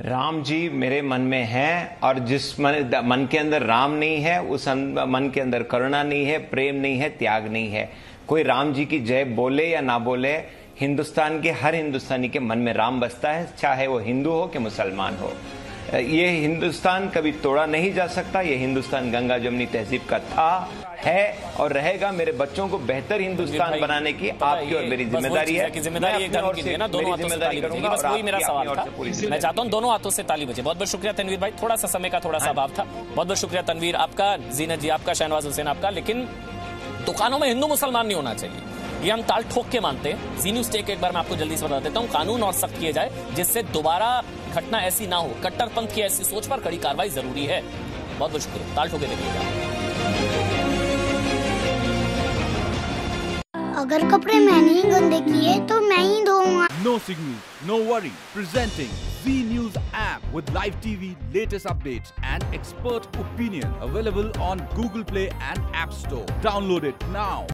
Ram ji मेरे मन में हैं, और जिस मन के अंदर राम नहीं है उस मन के अंदर करुणा नहीं है, प्रेम नहीं है, त्याग नहीं है। कोई राम जी की जय बोले या ना बोले, हिंदुस्तान के हर हिंदुस्तानी के मन में राम बसता है, चाहे वो हिंदू हो कि मुसलमान हो। ये हिंदुस्तान कभी तोड़ा नहीं जा सकता। ये हिंदुस्तान गंगा जमुनी तहजीब का था, है और रहेगा। मेरे बच्चों को बेहतर हिंदुस्तान बनाने की आपकी और मेरी जिम्मेदारी है। जिम्मेदारी दोनों हाथों से ताली बजेगी, बस वही मेरा सवाल था। मैं चाहता हूं दोनों हाथों से ताली बजे। बहुत बहुत शुक्रिया तनवीर भाई, थोड़ा सा समय का थोड़ा सा अभाव था। बहुत बहुत शुक्रिया तनवीर आपका, जीनत जी आपका, शहनवाज हुसैन आपका। लेकिन दुकानों में हिंदू मुसलमान नहीं होना चाहिए, ये हम ताल ठोक के मानते हैं। जी न्यूज टेक एक बार मैं आपको जल्दी से बता देता हूं, कानून और सख्त किए जाए जिससे दोबारा घटना ऐसी ना हो। कट्टरपंथ की ऐसी सोच पर कड़ी कार्रवाई जरूरी है। बहुत बहुत शुक्रिया, ताल ठोके देखिएगा। अगर कपड़े मैंने ही गंदे किए तो मैं ही धोऊंगा। No signal, no worry. Presenting Z News app with live TV, latest updates and expert opinion. Available on Google Play and App Store. Download it now.